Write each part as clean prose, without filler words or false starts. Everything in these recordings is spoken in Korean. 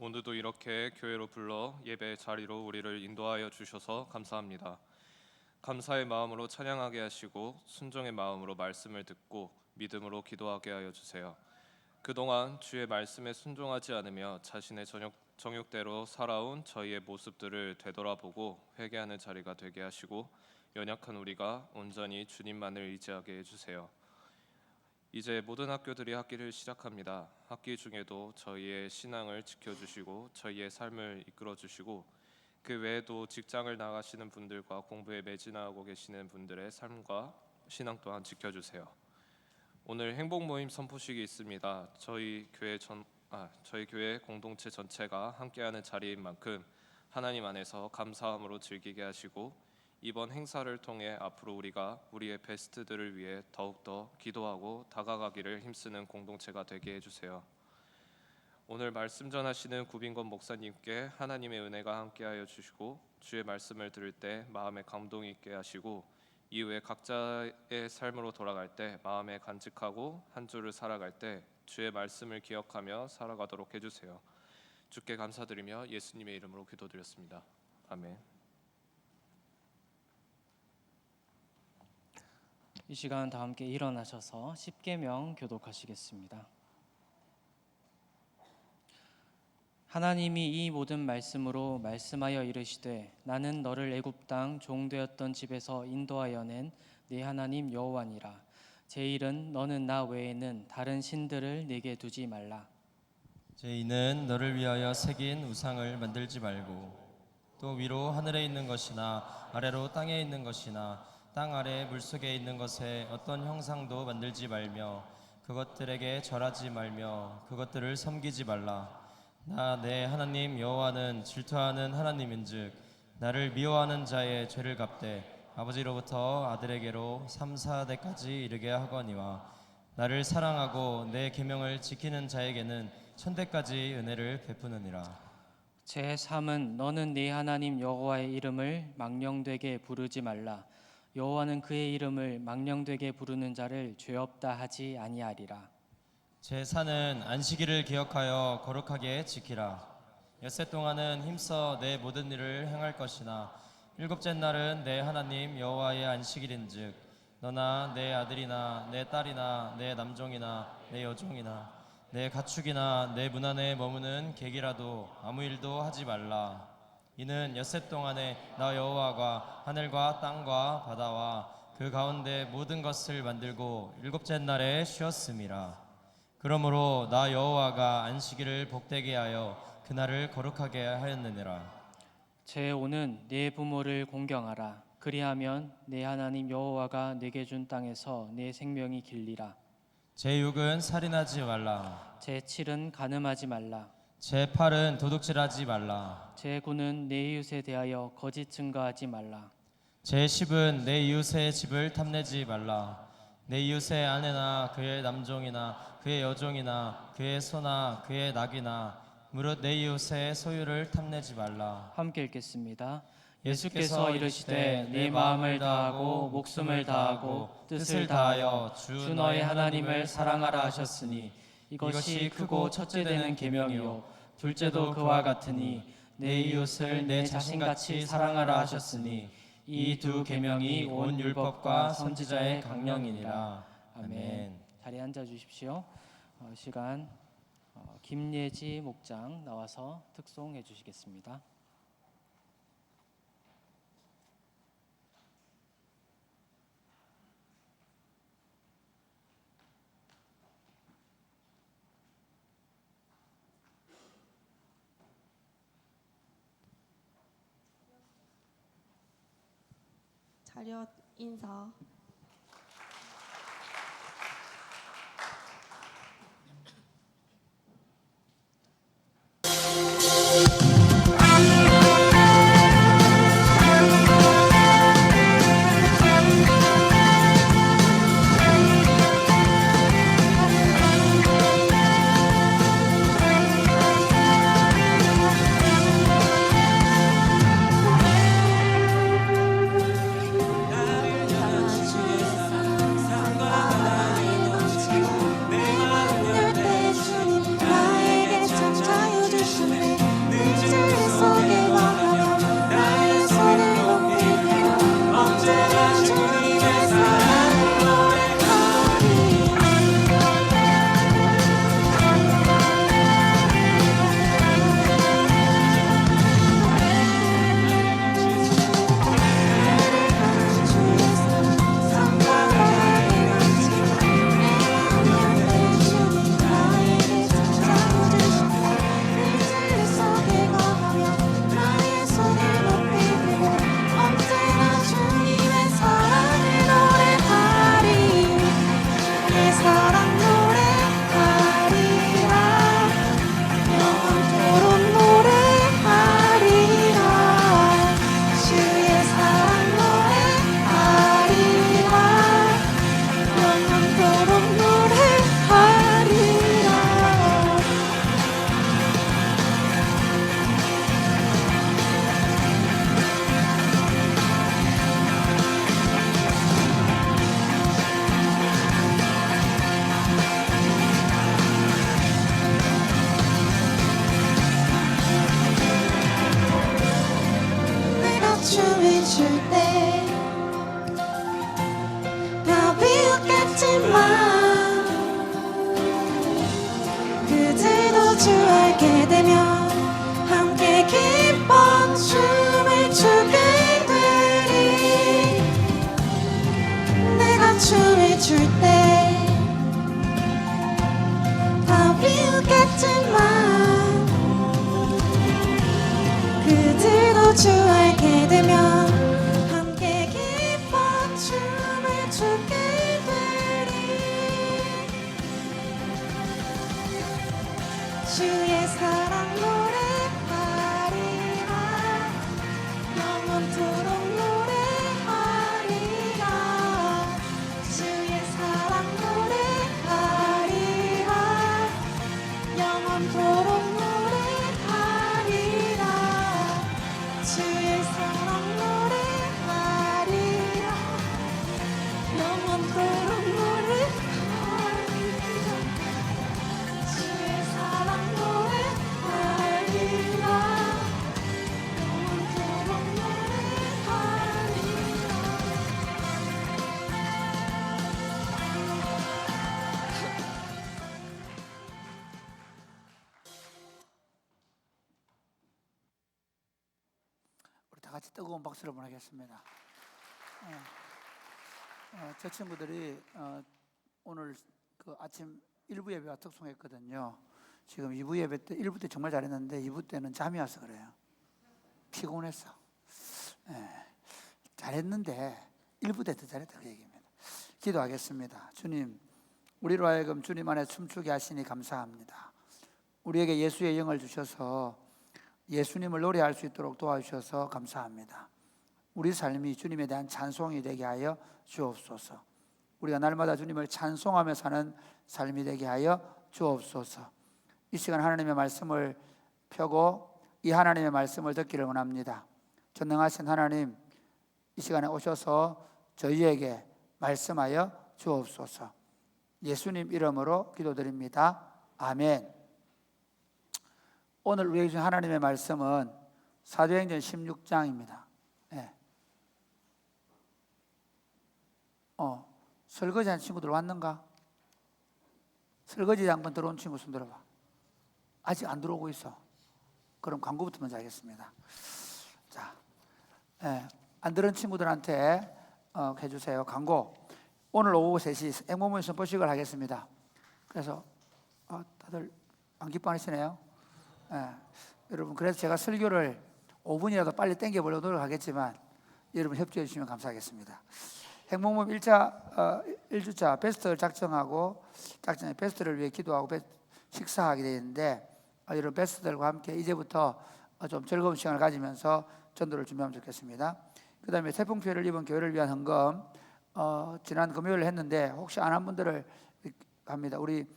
오늘도 이렇게 교회로 불러 예배의 자리로 우리를 인도하여 주셔서 감사합니다. 감사의 마음으로 찬양하게 하시고 순종의 마음으로 말씀을 듣고 믿음으로 기도하게 하여 주세요. 그동안 주의 말씀에 순종하지 않으며 자신의 정욕대로 살아온 저희의 모습들을 되돌아보고 회개하는 자리가 되게 하시고 연약한 우리가 온전히 주님만을 의지하게 해주세요. 이제 모든 학교들이 학기를 시작합니다. 학기 중에도 저희의 신앙을 지켜주시고 저희의 삶을 이끌어주시고 그 외에도 직장을 나가시는 분들과 공부에 매진하고 계시는 분들의 삶과 신앙 또한 지켜주세요. 오늘 행복 모임 선포식이 있습니다. 저희 교회 공동체 전체가 함께하는 자리인 만큼 하나님 안에서 감사함으로 즐기게 하시고 이번 행사를 통해 앞으로 우리가 우리의 베스트들을 위해 더욱더 기도하고 다가가기를 힘쓰는 공동체가 되게 해주세요. 오늘 말씀 전하시는 구빈권 목사님께 하나님의 은혜가 함께하여 주시고 주의 말씀을 들을 때 마음에 감동이 있게 하시고 이후에 각자의 삶으로 돌아갈 때 마음에 간직하고 한 주를 살아갈 때 주의 말씀을 기억하며 살아가도록 해주세요. 주께 감사드리며 예수님의 이름으로 기도드렸습니다. 아멘. 이 시간 다 함께 일어나셔서 십계명 교독하시겠습니다. 하나님이 이 모든 말씀으로 말씀하여 이르시되 나는 너를 애굽 땅 종되었던 집에서 인도하여 낸 네 하나님 여호와니라. 제1은 너는 나 외에는 다른 신들을 내게 두지 말라. 제2는 너를 위하여 새긴 우상을 만들지 말고 또 위로 하늘에 있는 것이나 아래로 땅에 있는 것이나 땅 아래 물속에 있는 것에 어떤 형상도 만들지 말며 그것들에게 절하지 말며 그것들을 섬기지 말라. 나 내 하나님 여호와는 질투하는 하나님인즉 나를 미워하는 자의 죄를 갚되 아버지로부터 아들에게로 3, 4대까지 이르게 하거니와 나를 사랑하고 내 계명을 지키는 자에게는 천대까지 은혜를 베푸느니라. 제3은 너는 네 하나님 여호와의 이름을 망령되게 부르지 말라. 여호와는 그의 이름을 망령되게 부르는 자를 죄 없다 하지 아니하리라. 제4는 안식일을 기억하여 거룩하게 지키라. 엿새 동안은 힘써 내 모든 일을 행할 것이나 일곱째 날은 내 하나님 여호와의 안식일인즉 너나 내 아들이나 내 딸이나 내 남종이나 내 여종이나 내 가축이나 내 문 안에 머무는 객이라도 아무 일도 하지 말라. 이는 엿새 동안에 나 여호와가 하늘과 땅과 바다와 그 가운데 모든 것을 만들고 일곱째 날에 쉬었음이라. 그러므로 나 여호와가 안식일을 복되게 하여 그날을 거룩하게 하였느니라. 제5는 네 부모를 공경하라. 그리하면 네 하나님 여호와가 내게 준 땅에서 네 생명이 길리라. 제6은 살인하지 말라. 제7은 간음하지 말라. 제8은 도둑질하지 말라. 제9는 내 이웃에 대하여 거짓 증거하지 말라. 제10은 내 이웃의 집을 탐내지 말라. 내 이웃의 아내나 그의 남종이나 그의 여종이나 그의 소나 그의 낙이나 무릇 내 이웃의 소유를 탐내지 말라. 함께 읽겠습니다. 예수께서 이르시되 내 마음을 다하고 목숨을 다하고 뜻을 다하여 주 너의 하나님을 사랑하라 하셨으니 이것이 크고 첫째 되는 계명이요 둘째도 그와 같으니 내 이웃을 내 자신같이 사랑하라 하셨으니 이 두 계명이 온 율법과 선지자의 강령이니라. 아멘. 자리에 앉아 주십시오. 시간 김예지 목장 나와서 특송해 주시겠습니다. 차렷 인사. 나를 향하신 춤을 출 때 다 비웃겠지만 그들도 주 알게 되면 함께 기뻐 춤을 추게 되리. 내가 춤을 출 때 다 비웃겠지만 그들도 주 알게 되면 함께 기뻐 춤을 추게 되리. 주의 사랑 노래하리라. 영원토록 노래하리라. 주의 사랑 노래하리라. 영원토록 노래하리라. 주의 사랑 노래하리라. 영원토록 노래하리라. 주의 사랑 노래하리라. 영원토록 우리 다 같이 뜨거운 박수를 보내겠습니다. 저 친구들이 오늘 그 아침 1부 예배와 특송했거든요. 지금 2부 예배 때 1부 때 정말 잘했는데 2부 때는 잠이 와서 그래요. 피곤했어. 잘했는데 1부 때 더 잘했다 그 얘기입니다. 기도하겠습니다. 주님, 우리로 하여금 주님 안에 춤추게 하시니 감사합니다. 우리에게 예수의 영을 주셔서 예수님을 노래할 수 있도록 도와주셔서 감사합니다. 우리 삶이 주님에 대한 찬송이 되게 하여 주옵소서. 우리가 날마다 주님을 찬송하며 사는 삶이 되게 하여 주옵소서. 이 시간 하나님의 말씀을 펴고 이 하나님의 말씀을 듣기를 원합니다. 전능하신 하나님, 이 시간에 오셔서 저희에게 말씀하여 주옵소서. 예수님 이름으로 기도드립니다. 아멘. 오늘 우리에게 주신 하나님의 말씀은 사도행전 16장입니다. 설거지 한 친구들 왔는가? 설거지 한번 들어온 친구 손 들어봐. 아직 안 들어오고 있어. 그럼 광고부터 먼저 하겠습니다. 자, 안 들은 친구들한테 해주세요. 광고. 오늘 오후 3시 앵무문 선포식을 하겠습니다. 그래서 다들 안 기뻐하시네요. 여러분, 그래서 제가 설교를 5분이라도 빨리 땡겨보려고 노력하겠지만 여러분 협조해 주시면 감사하겠습니다. 행복모임 1주차 베스트를 작정하고 작정해 베스트를 위해 기도하고 식사하게 되는데 여러분 베스트들과 함께 이제부터 좀 즐거운 시간을 가지면서 전도를 준비하면 좋겠습니다. 그 다음에 태풍피해를 입은 교회를 위한 헌금 지난 금요일 했는데 혹시 안 한 분들을 합니다. 우리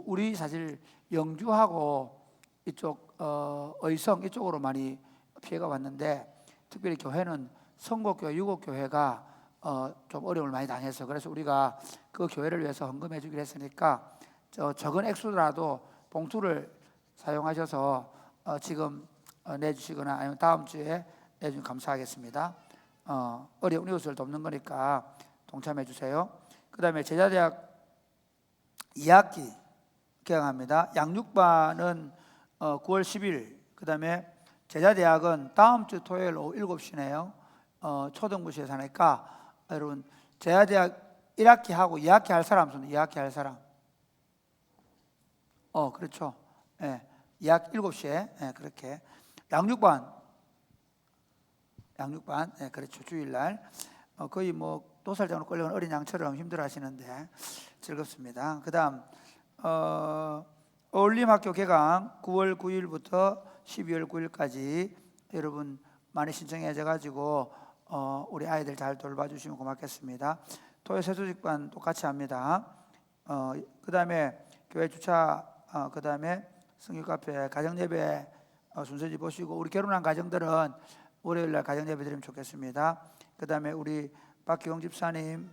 우리 사실 영주하고 이쪽 의성 이쪽으로 많이 피해가 왔는데 특별히 교회는 성곡교회, 유곡교회가 좀 어려움을 많이 당해서 그래서 우리가 그 교회를 위해서 헌금해 주기로 했으니까 적은 액수라도 봉투를 사용하셔서 지금 내주시거나 아니면 다음 주에 내주면 감사하겠습니다. 어려운 이웃을 돕는 거니까 동참해 주세요. 그 다음에 제자대학 2학기 개강합니다. 양육반은 9월 10일, 그 다음에 제자대학은 다음 주 토요일 오후 7시네요. 초등부시에서 하니까 여러분 제자대학 1학기 하고 2학기 할 사람 손 2학기 할 사람. 그렇죠. 2학기 7시에 그렇게 양육반 그렇죠. 주일날 거의 뭐 도살장으로 끌려간 어린 양처럼 힘들어 하시는데 즐겁습니다. 그 다음 어울림학교 개강 9월 9일부터 12월 9일까지 여러분 많이 신청해져 가지고 우리 아이들 잘 돌봐주시면 고맙겠습니다. 토요 세수직반 똑같이 합니다. 그 다음에 교회 주차, 그 다음에 성교 카페, 가정예배 순서지 보시고 우리 결혼한 가정들은 월요일날 가정예배 드리면 좋겠습니다. 그 다음에 우리 박기용 집사님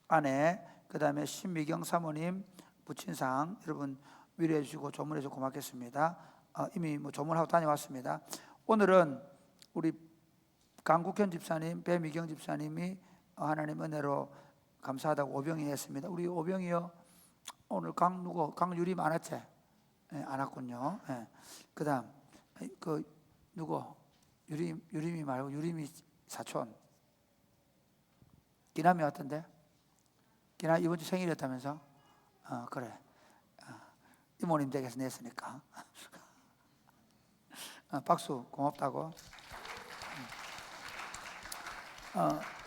아내, 그 다음에 신미경 사모님 부친상 여러분 위로해 주시고 조문해 주시고 고맙겠습니다. 이미 뭐 조문하고 다녀왔습니다. 오늘은 우리 강국현 집사님, 배미경 집사님이 하나님 은혜로 감사하다고 오병이 했습니다. 우리 오병이요 오늘 강유리 안 왔지? 안 왔군요. 그다음 그 누구 유림이 말고 유림이 사촌 기남이 왔던데? 기남 이번 주 생일이었다면서? 그래. 이모님 댁에서 냈으니까. 박수 고맙다고.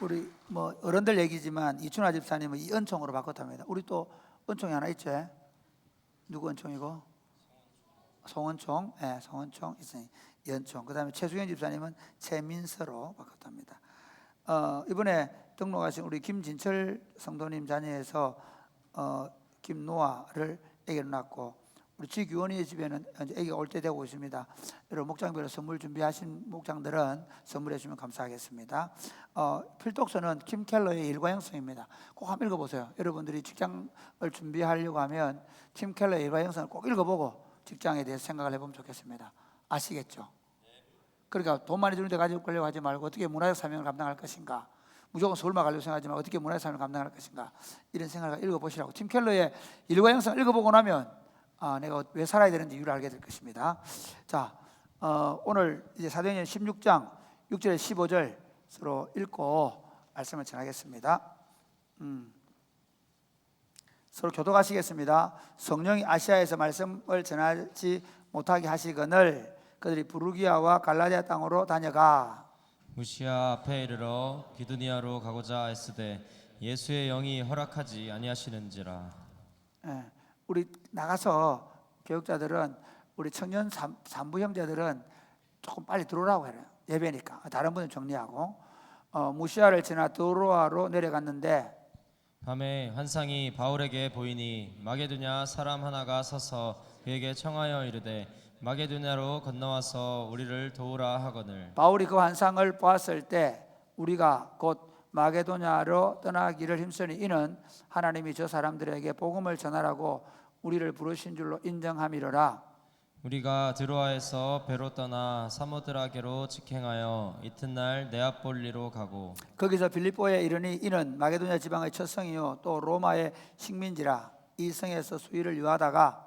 우리 뭐 어른들 얘기지만 이춘화 집사님은 이 은총으로 바꿨답니다. 우리 또 은총이 하나 있지? 누구 은총이고? 송은총, 송은총 있으니 연총. 그다음에 최수경 집사님은 최민서로 바꿨답니다. 이번에 등록하신 우리 김진철 성도님 자녀에서 김노아를 아기를 낳고 우리 지규원이의 집에는 이제 아기가 올 때 되고 있습니다. 여러분 목장별로 선물 준비하신 목장들은 선물해 주면 감사하겠습니다. 필독서는 킴 켈러의 일과 형성입니다. 꼭 한번 읽어보세요. 여러분들이 직장을 준비하려고 하면 킴 켈러의 일과 형성을 꼭 읽어보고 직장에 대해서 생각을 해보면 좋겠습니다. 아시겠죠? 그러니까 돈 많이 주는 데 가지고 하지 말고 어떻게 문화적 사명을 감당할 것인가, 무조건 서울만 가려고 생각하지 말고 어떻게 문화적 사명을 감당할 것인가, 이런 생각을 읽어보시라고. 팀 켈러의 일과 형성을 읽어보고 나면 내가 왜 살아야 되는지 이유를 알게 될 것입니다. 자, 오늘 이제 사도행전 16장 6절에 15절 서로 읽고 말씀을 전하겠습니다. 서로 교독하시겠습니다. 성령이 아시아에서 말씀을 전하지 못하게 하시거늘 그들이 부르기아와 갈라디아 땅으로 다녀가 무시아 앞에 이르러 비두니아로 가고자 했으되 예수의 영이 허락하지 아니하시는지라. 우리 나가서 교육자들은 우리 청년 산부 형제들은 조금 빨리 들어오라고 해요. 예배니까. 다른 분은 정리하고 무시아를 지나 드로아로 내려갔는데 밤에 환상이 바울에게 보이니 마게도냐 사람 하나가 서서 그에게 청하여 이르되 마게도냐로 건너와서 우리를 도우라 하거늘. 바울이 그 환상을 보았을 때 우리가 곧 마게도냐로 떠나기를 힘쓰니 이는 하나님이 저 사람들에게 복음을 전하라고 우리를 부르신 줄로 인정함이로라. 우리가 드로아에서 배로 떠나 사모드라게로 직행하여 이튿날 네아폴리로 가고 거기서 빌립보에 이르니 이는 마게도냐 지방의 첫 성이요 또 로마의 식민지라. 이 성에서 수일을 유하다가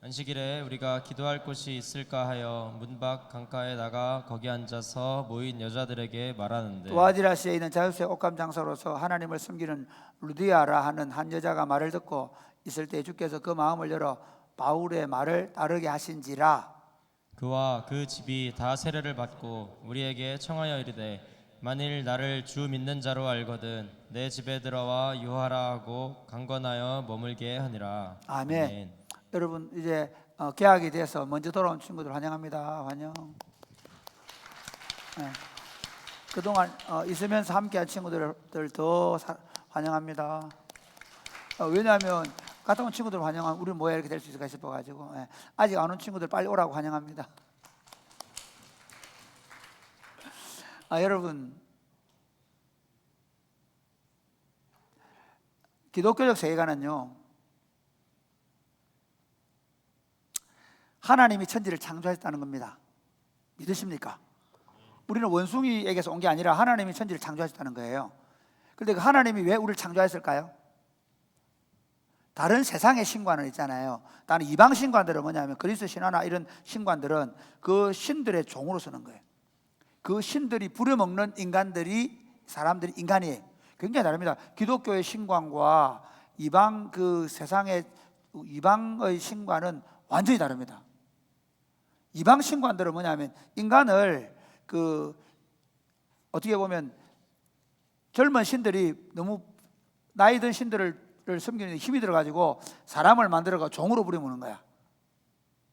안식일에 우리가 기도할 곳이 있을까 하여 문 밖 강가에 나가 거기 앉아서 모인 여자들에게 말하는데 두아디라시에 있는 자유스의 옷감 장사로서 하나님을 섬기는 루디아라 하는 한 여자가 말을 듣고 있을 때 주께서 그 마음을 열어 바울의 말을 따르게 하신지라. 그와 그 집이 다 세례를 받고 우리에게 청하여 이르되 만일 나를 주 믿는 자로 알거든 내 집에 들어와 유하라 하고 강권하여 머물게 하니라. 아멘. 여러분 이제 개학이 돼서 먼저 돌아온 친구들 환영합니다. 환영. 그동안 있으면서 함께한 친구들 더 환영합니다. 왜냐하면 갔다 온 친구들 환영하면 우리 뭐야 이렇게 될 수 있을까 싶어가지고 아직 안 온 친구들 빨리 오라고 환영합니다. 여러분 기독교적 세계관은요 하나님이 천지를 창조하셨다는 겁니다. 믿으십니까? 우리는 원숭이에게서 온 게 아니라 하나님이 천지를 창조하셨다는 거예요. 그런데 그 하나님이 왜 우리를 창조하셨을까요? 다른 세상의 신관은 있잖아요. 다른 이방 신관들은 뭐냐면 그리스 신화나 이런 신관들은 그 신들의 종으로 쓰는 거예요. 그 신들이 부려먹는 사람들이 인간이에요. 굉장히 다릅니다. 기독교의 신관과 이방 그 세상의 이방의 신관은 완전히 다릅니다. 이방 신관들은 뭐냐면 인간을 어떻게 보면 젊은 신들이 너무 나이 든 신들을 섬기는 데 힘이 들어가지고 사람을 만들어가 종으로 부려먹는 거야.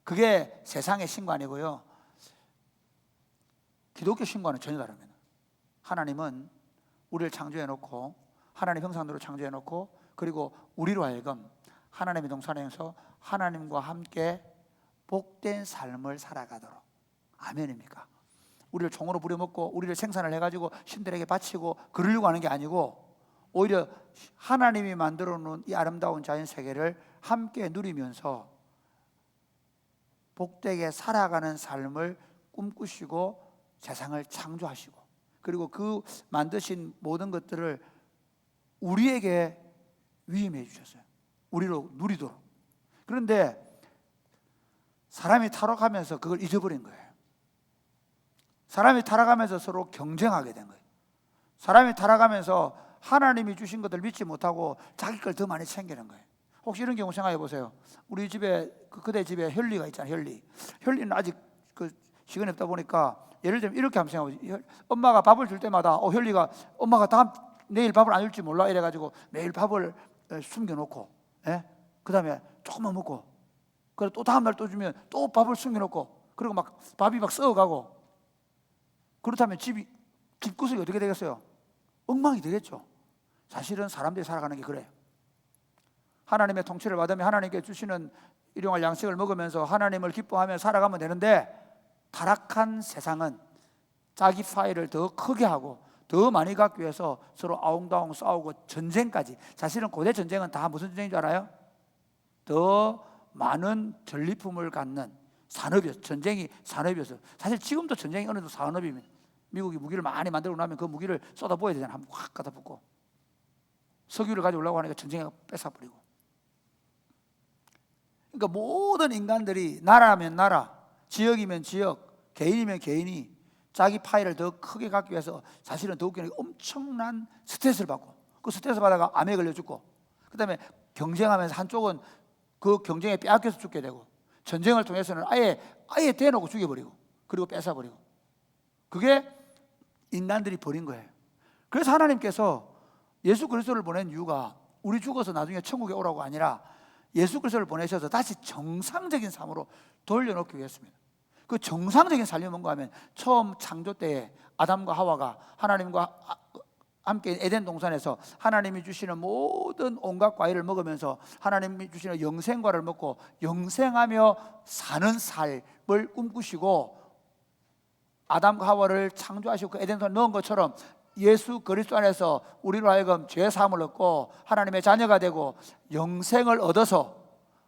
그게 세상의 신관이고요. 기독교 신관은 전혀 다릅니다. 하나님은 우리를 창조해놓고 하나님 형상대로 창조해놓고 그리고 우리로 하여금 하나님의 동산에서 하나님과 함께 복된 삶을 살아가도록. 아멘입니까? 우리를 종으로 부려먹고 우리를 생산을 해가지고 신들에게 바치고 그러려고 하는 게 아니고 오히려 하나님이 만들어 놓은 이 아름다운 자연 세계를 함께 누리면서 복되게 살아가는 삶을 꿈꾸시고 세상을 창조하시고 그리고 그 만드신 모든 것들을 우리에게 위임해 주셨어요. 우리로 누리도록. 그런데 사람이 타락하면서 그걸 잊어버린 거예요. 사람이 타락하면서 서로 경쟁하게 된 거예요. 사람이 타락하면서 하나님이 주신 것들 믿지 못하고 자기 걸 더 많이 챙기는 거예요. 혹시 이런 경우 생각해 보세요. 우리 집에 그대 집에 혈리가 있잖아요. 혈리는 아직 그 시간이 없다 보니까 예를 들면 이렇게 한번 생각해 보세요. 엄마가 밥을 줄 때마다 혈리가 엄마가 내일 밥을 안 줄지 몰라 이래가지고 매일 밥을 숨겨놓고, 그 다음에 조금만 먹고, 그리고 또 다음날 또 주면 또 밥을 숨겨놓고, 그리고 막 밥이 막 썩어가고, 그렇다면 집구석이 어떻게 되겠어요? 엉망이 되겠죠. 사실은 사람들이 살아가는 게 그래요. 하나님의 통치를 받으면 하나님께 주시는 일용할 양식을 먹으면서 하나님을 기뻐하며 살아가면 되는데, 타락한 세상은 자기 파일을 더 크게 하고 더 많이 갖기 위해서 서로 아웅다웅 싸우고 전쟁까지. 사실은 고대 전쟁은 다 무슨 전쟁인 줄 알아요? 더 많은 전리품을 갖는 산업이었어요. 전쟁이 산업이었어요. 사실 지금도 전쟁이 어느 정도 산업입니다. 미국이 무기를 많이 만들고 나면 그 무기를 쏟아부어야 되잖아요. 한번 확 갖다 붓고 석유를 가져오려고 하니까 전쟁에 뺏어버리고. 그러니까 모든 인간들이 나라면 나라, 지역이면 지역, 개인이면 개인이 자기 파일을 더 크게 갖기 위해서 사실은 더 웃기는 게 엄청난 스트레스를 받고, 그 스트레스 받아가 암에 걸려 죽고, 그 다음에 경쟁하면서 한쪽은 그 경쟁에 빼앗겨서 죽게 되고, 전쟁을 통해서는 아예 대놓고 죽여버리고, 그리고 뺏어버리고. 그게 인간들이 벌인 거예요. 그래서 하나님께서 예수 그리스도를 보낸 이유가 우리 죽어서 나중에 천국에 오라고 아니라 예수 그리스도를 보내셔서 다시 정상적인 삶으로 돌려놓기 위해서입니다. 그 정상적인 삶이 뭔가 하면 처음 창조 때에 아담과 하와가 하나님과 함께 에덴 동산에서 하나님이 주시는 모든 온갖 과일을 먹으면서 하나님이 주시는 영생과를 먹고 영생하며 사는 삶을 꿈꾸시고, 아담과 하와를 창조하시고 그 에덴 동산에 넣은 것처럼 예수 그리스도 안에서 우리로 하여금 죄 사함을 얻고 하나님의 자녀가 되고 영생을 얻어서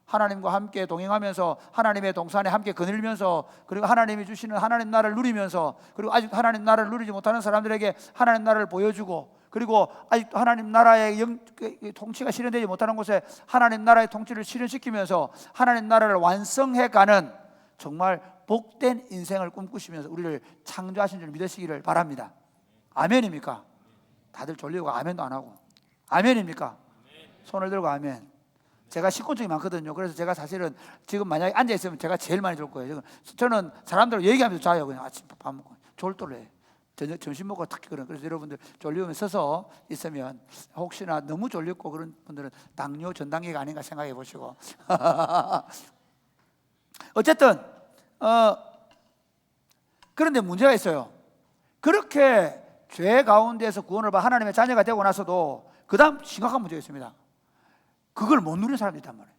하나님과 함께 동행하면서 하나님의 동산에 함께 거닐면서, 그리고 하나님이 주시는 하나님 나라를 누리면서, 그리고 아직 하나님 나라를 누리지 못하는 사람들에게 하나님 나라를 보여주고, 그리고 아직도 하나님 나라의 통치가 실현되지 못하는 곳에 하나님 나라의 통치를 실현시키면서 하나님 나라를 완성해가는 정말 복된 인생을 꿈꾸시면서 우리를 창조하신 줄 믿으시기를 바랍니다. 아멘입니까? 다들 졸리고 아멘도 안 하고. 아멘입니까? 손을 들고 아멘. 제가 식곤증이 많거든요. 그래서 제가 사실은 지금 만약에 앉아있으면 제가 제일 많이 졸 거예요. 저는 사람들 얘기하면서 자요. 그냥 아침 밥 먹고 졸도록 해요. 점심 먹고 특히 그런. 그래서 여러분들 졸리면 서서 있으면 혹시나 너무 졸렸고 그런 분들은 당뇨 전단계가 아닌가 생각해 보시고. 어쨌든 그런데 문제가 있어요. 그렇게 죄 가운데서 구원을 받아 하나님의 자녀가 되고 나서도 그 다음 심각한 문제가 있습니다. 그걸 못 누리는 사람들이 있단 말이에요.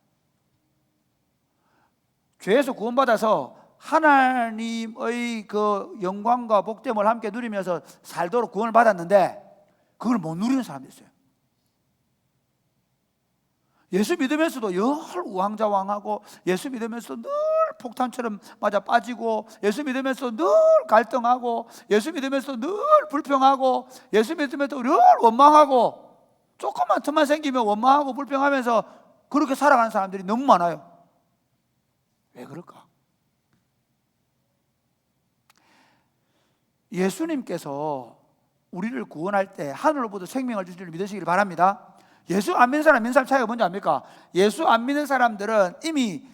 죄에서 구원받아서 하나님의 그 영광과 복됨을 함께 누리면서 살도록 구원을 받았는데 그걸 못 누리는 사람들이 있어요. 예수 믿으면서도 열 우왕좌왕하고, 예수 믿으면서도 늘 폭탄처럼 맞아 빠지고, 예수 믿으면서 늘 갈등하고, 예수 믿으면서 늘 불평하고, 예수 믿으면서 늘 원망하고, 조금만 틈만 생기면 원망하고 불평하면서 그렇게 살아가는 사람들이 너무 많아요. 왜 그럴까? 예수님께서 우리를 구원할 때 하늘로부터 생명을 주실 줄 믿으시길 바랍니다. 예수 안 믿는 사람, 믿는 사람 차이가 뭔지 압니까? 예수 안 믿는 사람들은 이미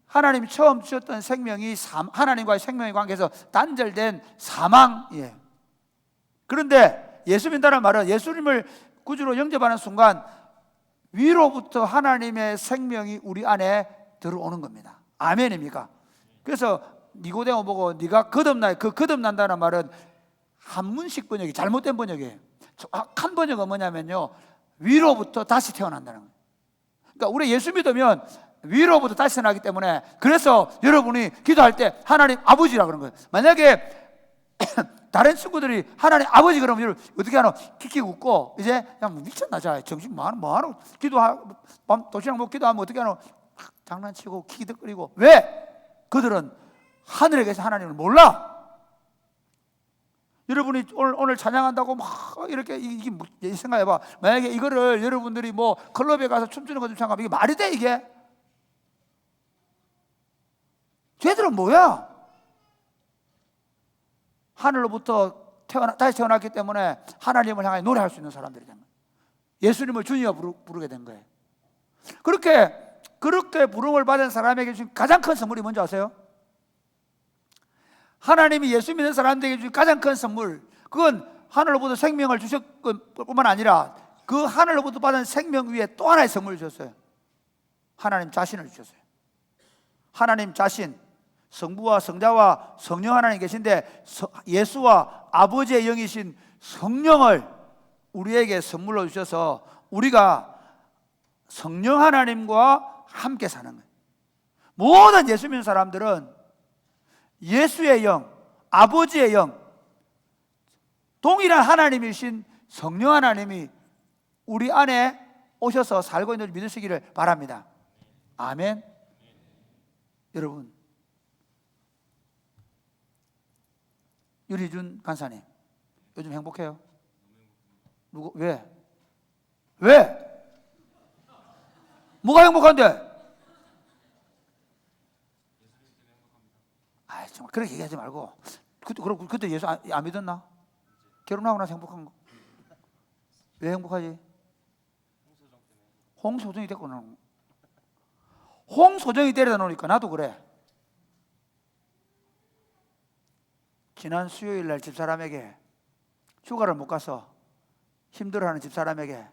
하나님이 처음 주셨던 생명이 하나님과의 생명의 관계에서 단절된 사망이에요. 그런데 예수 믿는다는 말은 예수님을 구주로 영접하는 순간 위로부터 하나님의 생명이 우리 안에 들어오는 겁니다. 아멘입니까? 그래서 니고데모 보고 네가 거듭나, 그 거듭난다는 말은 한문식 번역이 잘못된 번역이에요. 정확한 번역은 뭐냐면요, 위로부터 다시 태어난다는 거예요. 그러니까 우리 예수 믿으면 위로부터 다시 태어나기 때문에, 그래서 여러분이 기도할 때 하나님 아버지라 그런 거예요. 만약에 다른 친구들이 하나님 아버지 그러면 어떻게 하노? 키키 웃고 이제 그냥 미쳤나 자 정신 뭐하노? 기도하고 밤 도시락 먹고 기도하면 어떻게 하노? 장난치고 키득거리고. 왜? 그들은 하늘에 계신 하나님을 몰라. 여러분이 오늘 찬양한다고 막 이렇게 이게 생각해봐. 만약에 이거를 여러분들이 뭐 클럽에 가서 춤추는 거 좀 생각하면 이게 말이 돼 이게? 쟤들은 뭐야? 하늘로부터 다시 태어났기 때문에 하나님을 향해 노래할 수 있는 사람들이 된 거예요. 예수님을 주님이라 부르게 된 거예요. 그렇게 부름을 받은 사람에게 주신 가장 큰 선물이 뭔지 아세요? 하나님이 예수 믿는 사람들에게 주신 가장 큰 선물, 그건 하늘로부터 생명을 주셨을 뿐만 아니라 그 하늘로부터 받은 생명 위에 또 하나의 선물을 주셨어요. 하나님 자신을 주셨어요. 하나님 자신, 성부와 성자와 성령 하나님 계신데 예수와 아버지의 영이신 성령을 우리에게 선물로 주셔서 우리가 성령 하나님과 함께 사는 거예요. 모든 예수 믿는 사람들은 예수의 영, 아버지의 영, 동일한 하나님이신 성령 하나님이 우리 안에 오셔서 살고 있는 줄 믿으시기를 바랍니다. 아멘. 여러분, 유리준 간사님 요즘 행복해요? 누구? 왜? 뭐가 행복한데? 아, 정말 그렇게 얘기하지 말고. 그때 예수 안 믿었나? 결혼하고 나서 행복한 거. 왜 행복하지? 홍소정이 됐구나. 홍소정이 데려다 놓으니까 나도 그래. 지난 수요일 날 집사람에게 휴가를 못 가서 힘들어하는 집사람에게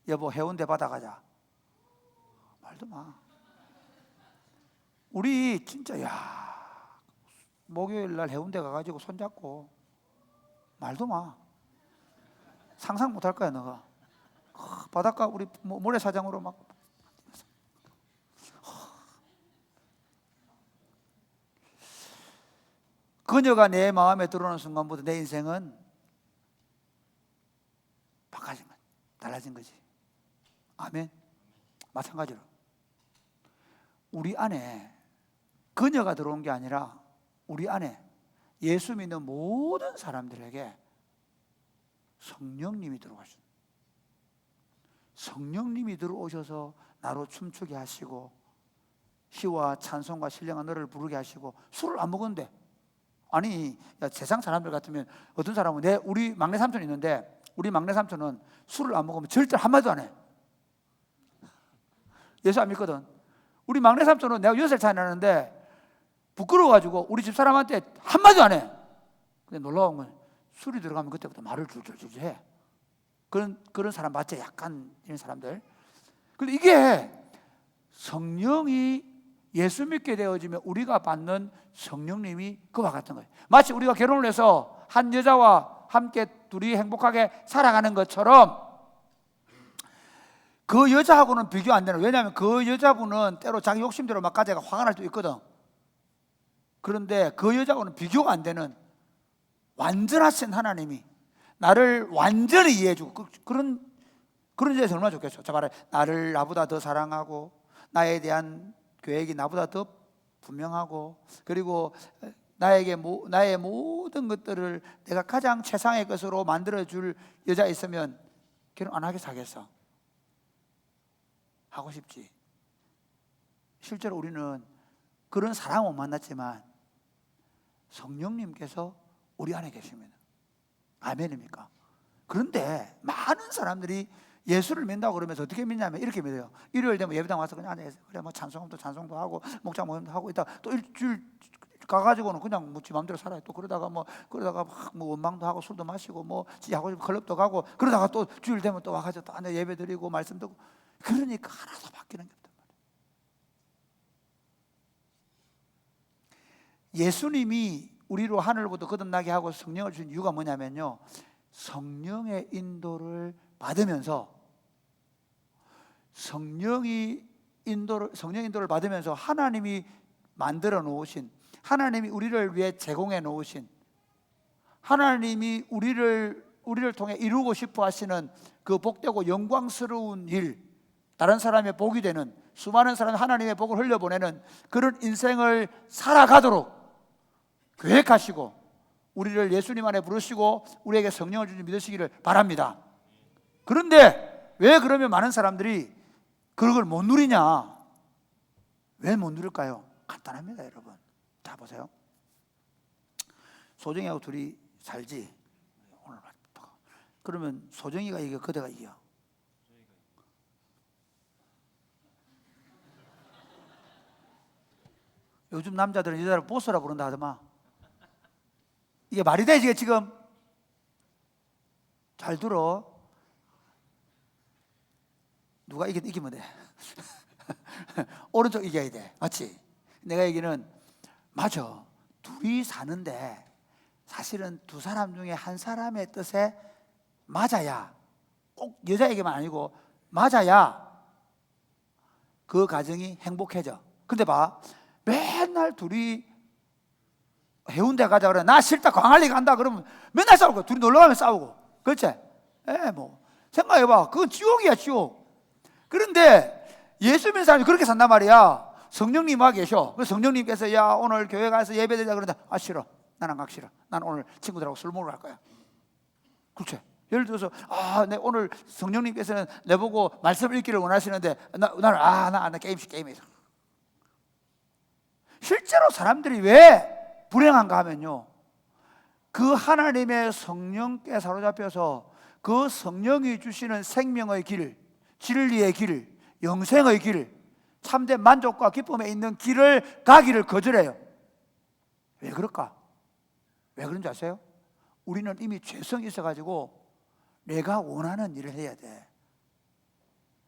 여보 해운대 바다 가자. 말도 마. 우리 진짜 목요일 날 해운대 가가지고 손잡고 말도 마. 상상 못할 거야 너가. 바닷가 우리 모래사장으로 막. 그녀가 내 마음에 들어오는 순간부터 내 인생은 바꿔진 거야. 달라진 거지. 아멘. 마찬가지로 우리 안에 그녀가 들어온 게 아니라 우리 안에 예수 믿는 모든 사람들에게 성령님이 들어가셨어요. 성령님이 들어오셔서 나로 춤추게 하시고 시와 찬송과 신령한 노래를 부르게 하시고 술을 안 먹었는데, 아니 세상 사람들 같으면 어떤 사람은 우리 막내 삼촌이 있는데 우리 막내 삼촌은 술을 안 먹으면 절대 한마디도 안 해. 예수 안 믿거든. 우리 막내 삼촌은 내가 6살 차이 나는데 부끄러워가지고 우리 집사람한테 한마디도 안 해. 근데 놀라운 건 술이 들어가면 그때부터 말을 줄줄줄 해. 그런 사람 맞지? 약간 이런 사람들. 근데 이게 성령이 예수 믿게 되어지면 우리가 받는 성령님이 그와 같은 거예요. 마치 우리가 결혼을 해서 한 여자와 함께 둘이 행복하게 살아가는 것처럼 그 여자하고는 비교 안 되는. 왜냐하면 그 여자분은 때로 자기 욕심대로 막 가져가 화가 날 수도 있거든. 그런데 그 여자하고는 비교가 안 되는 완전하신 하나님이 나를 완전히 이해해주고 그런 여자에서 얼마나 좋겠어. 자, 말해, 나보다 더 사랑하고 나에 대한 계획이 나보다 더 분명하고 그리고 나의 모든 것들을 내가 가장 최상의 것으로 만들어줄 여자 있으면 결혼 안 하겠어? 하겠어? 하고 싶지. 실제로 우리는 그런 사람은 못 만났지만 성령님께서 우리 안에 계십니다. 아멘입니까? 그런데 많은 사람들이 예수를 믿는다고 그러면서 어떻게 믿냐면 이렇게 믿어요. 일요일 되면 예배당 와서 그냥 앉아서 그래 뭐 찬송도 하고 목장 모임도 하고 있다. 또 일주일 가가지고는 그냥 뭐 지 마음대로 살아요. 또 그러다가 막 원망도 하고 술도 마시고 뭐 하고 싶은 클럽도 가고 그러다가 또 주일 되면 또 와가지고 또 앉아 예배 드리고 말씀 듣고 그러니까 하나도 바뀌는 게 없단 말이에요. 예수님이 우리로 하늘로부터 거듭나게 하고 성령을 주신 이유가 뭐냐면요, 성령의 인도를 받으면서 성령 인도를 받으면서 하나님이 만들어 놓으신, 하나님이 우리를 위해 제공해 놓으신, 하나님이 우리를 통해 이루고 싶어 하시는 그 복되고 영광스러운 일, 다른 사람의 복이 되는, 수많은 사람이 하나님의 복을 흘려보내는 그런 인생을 살아가도록 계획하시고 우리를 예수님 안에 부르시고 우리에게 성령을 주신 믿으시기를 바랍니다. 그런데 왜 그러면 많은 사람들이 그걸 못 누리냐? 왜 못 누릴까요? 간단합니다, 여러분. 자, 보세요. 소정이하고 둘이 살지. 오늘부터. 그러면 소정이가 이겨, 그대가 이겨? 요즘 남자들은 여자를 보스라 부른다 하더만. 이게 말이 돼, 이게 지금? 잘 들어. 누가 이기면 돼. 오른쪽 이겨야 돼. 맞지? 내가 얘기는 맞아. 둘이 사는데 사실은 두 사람 중에 한 사람의 뜻에 맞아야, 꼭 여자에게만 아니고 맞아야 그 가정이 행복해져. 근데 봐, 맨날 둘이 해운대 가자 그래. 나 싫다. 광안리 간다. 그러면 맨날 싸우고, 둘이 놀러 가면 싸우고. 그렇지? 생각해봐. 그건 지옥이야, 지옥. 그런데 예수 믿는 사람이 그렇게 산단 말이야. 성령님 와 계셔. 그래서 성령님께서 야, 오늘 교회 가서 예배드리자 그러는데 아, 싫어. 난 안 가기 싫어. 난 오늘 친구들하고 술 먹으러 갈 거야. 그렇지? 예를 들어서 내 오늘 성령님께서는 내보고 말씀을 읽기를 원하시는데 나 게임해. 실제로 사람들이 왜 불행한가 하면요, 그 하나님의 성령께 사로잡혀서 그 성령이 주시는 생명의 길, 진리의 길, 영생의 길, 참된 만족과 기쁨에 있는 길을 가기를 거절해요. 왜 그럴까? 왜 그런지 아세요? 우리는 이미 죄성이 있어가지고 내가 원하는 일을 해야 돼.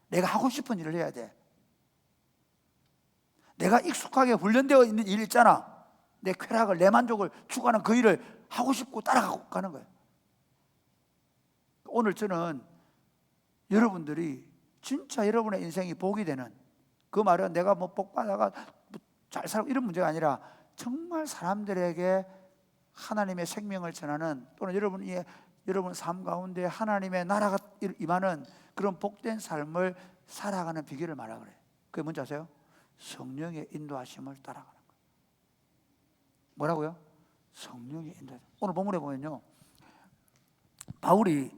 내가 하고 싶은 일을 해야 돼. 내가 익숙하게 훈련되어 있는 일 있잖아. 내 쾌락을, 내 만족을 추구하는 그 일을 하고 싶고 따라가고 가는 거예요. 오늘 저는 여러분들이 진짜 여러분의 인생이 복이 되는, 그 말은 내가 뭐 복 받아가 잘 살고 이런 문제가 아니라 정말 사람들에게 하나님의 생명을 전하는, 또는 여러분 삶 가운데 하나님의 나라가 임하는 그런 복된 삶을 살아가는 비결을 말하라 그래. 그게 뭔지 아세요? 성령의 인도하심을 따라가는 거예요. 뭐라고요? 성령의 인도하심. 오늘 본문에 보면요, 바울이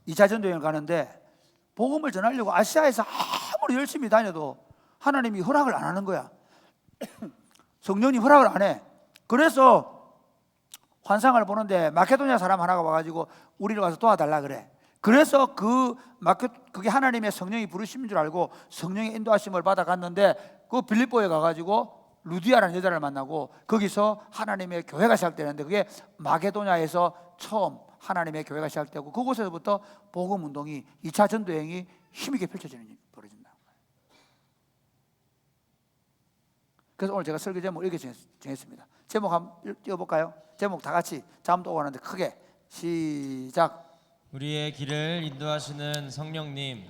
2차 전도여행을 가는데 복음을 전하려고 아시아에서 아무리 열심히 다녀도 하나님이 허락을 안 하는 거야. 성령님 허락을 안 해. 그래서 환상을 보는데 마케도니아 사람 하나가 와가지고 우리를 와서 도와달라 그래. 그래서 그게 하나님의 성령이 부르심인 줄 알고 성령의 인도하심을 받아갔는데 그 빌립보에 가가지고 루디아라는 여자를 만나고 거기서 하나님의 교회가 시작되는데, 그게 마케도니아에서 처음 하나님의 교회가 시작되고 그곳에서부터 복음 운동이 2차 전도여행이 힘있게 펼쳐지는 일이 벌어진다. 그래서 오늘 제가 설교 제목을 이렇게 정했습니다. 제목 한번 띄워볼까요? 제목 다 같이 잠도 오고 하는데 크게 시작. 우리의 길을 인도하시는 성령님.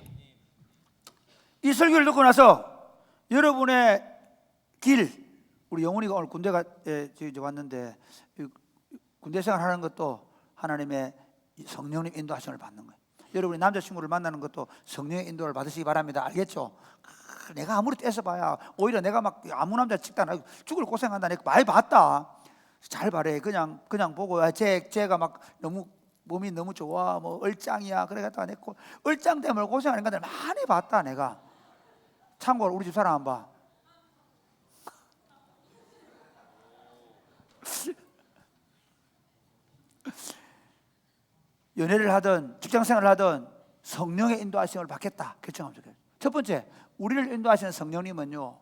이 설교를 듣고 나서 여러분의 길, 우리 영훈이가 오늘 군대가 왔는데 군대 생활하는 것도 하나님의 성령님 인도하심을 받는 거예요. 여러분이 남자친구를 만나는 것도 성령의 인도를 받으시기 바랍니다. 알겠죠? 내가 아무리 떼서봐야 오히려 내가 막 아무 남자 찍다 나 죽을 고생한다. 내가 많이 봤다. 잘 바래. 그냥 보고 쟤가 막 너무 몸이 너무 좋아, 뭐 얼짱이야, 그래 갖다가 냈고 얼짱 때문에 고생하는 것들 많이 봤다. 내가 참고로 우리 집 사람 안 봐. 연애를 하든 직장생활을 하든 성령의 인도하심을 받겠다 결정하면 좋겠어요. 첫 번째, 우리를 인도하시는 성령님은요,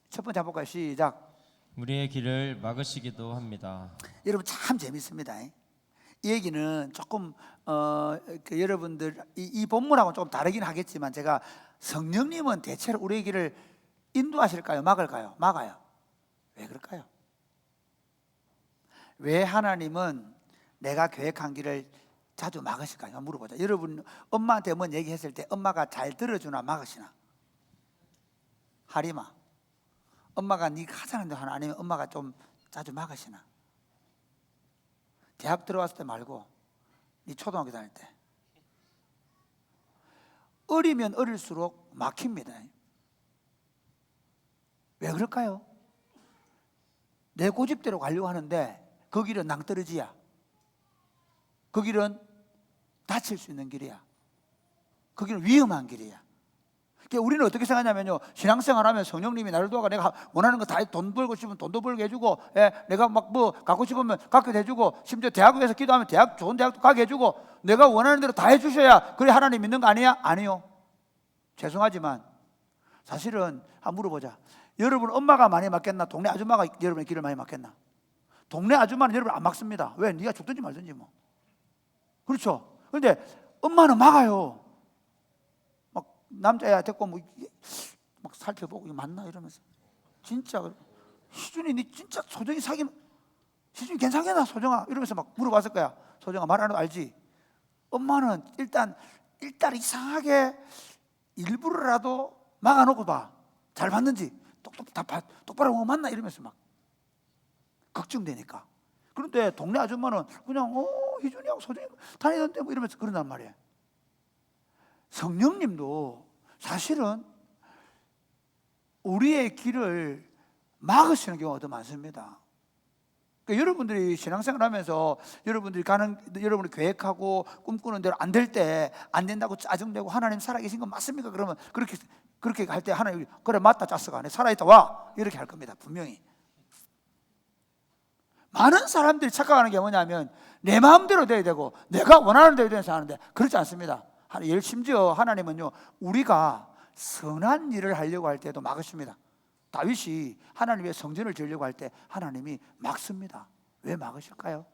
첫 번째 해볼까요? 시작. 우리의 길을 막으시기도 합니다. 여러분 참 재밌습니다. 이 얘기는 조금 여러분들 이 본문하고는 조금 다르긴 하겠지만, 제가 성령님은 대체로 우리의 길을 인도하실까요? 막을까요? 막아요. 왜 그럴까요? 왜 하나님은 내가 계획한 길을 자주 막으실까요? 물어보자. 여러분 엄마한테 뭔 얘기했을 때 엄마가 잘 들어주나 막으시나? 하리마, 엄마가 네가 하자는 대로 하나, 아니면 엄마가 좀 자주 막으시나? 대학 들어왔을 때 말고 네 초등학교 다닐 때. 어리면 어릴수록 막힙니다. 왜 그럴까요? 내 고집대로 가려고 하는데 그 길은 낭떠러지야. 그 길은 다칠 수 있는 길이야. 그 길은 위험한 길이야. 그러니까 우리는 어떻게 생각하냐면요, 신앙생활 하면 성령님이 나를 도와가 내가 원하는 거 다 돈 벌고 싶으면 돈도 벌게 해주고, 내가 막 뭐 갖고 싶으면 갖게 해주고, 심지어 대학에서 기도하면 좋은 대학도 가게 해주고, 내가 원하는 대로 다 해주셔야 그래 하나님 믿는 거 아니야? 아니요. 죄송하지만 사실은 한번 물어보자. 여러분 엄마가 많이 맞겠나? 동네 아줌마가 여러분의 길을 많이 맞겠나? 동네 아줌마는 여러분 안 막습니다. 왜? 네가 죽든지 말든지 뭐. 그렇죠. 그런데 엄마는 막아요. 막 남자야 됐고 뭐 막 살펴보고 이거 맞나 이러면서 진짜 희준이 네 진짜 소정이 사귀면 희준이 괜찮겠나 소정아 이러면서 막 물어봤을 거야. 소정아 말하는 거 알지? 엄마는 일단 이상하게 일부러라도 막아놓고 봐. 잘 봤는지 똑바로 보고 맞나 이러면서 막 걱정되니까. 그런데 동네 아줌마는 그냥 희준이하고 소정이 다니던데 뭐 이러면서 그런단 말이에요. 성령님도 사실은 우리의 길을 막으시는 경우가 더 많습니다. 그러니까 여러분들이 신앙생활 하면서 여러분들이 계획하고 꿈꾸는 대로 안 될 때 안 된다고 짜증내고 하나님 살아계신 건 맞습니까? 그러면 그렇게 할 때 하나님 그래 맞다 짰어가 안 해. 살아있다 와 이렇게 할 겁니다. 분명히. 많은 사람들이 착각하는 게 뭐냐면 내 마음대로 돼야 되고 내가 원하는 대로 돼서 하는데 그렇지 않습니다. 심지어 하나님은요 우리가 선한 일을 하려고 할 때도 막으십니다. 다윗이 하나님의 성전을 지으려고 할 때 하나님이 막습니다. 왜 막으실까요?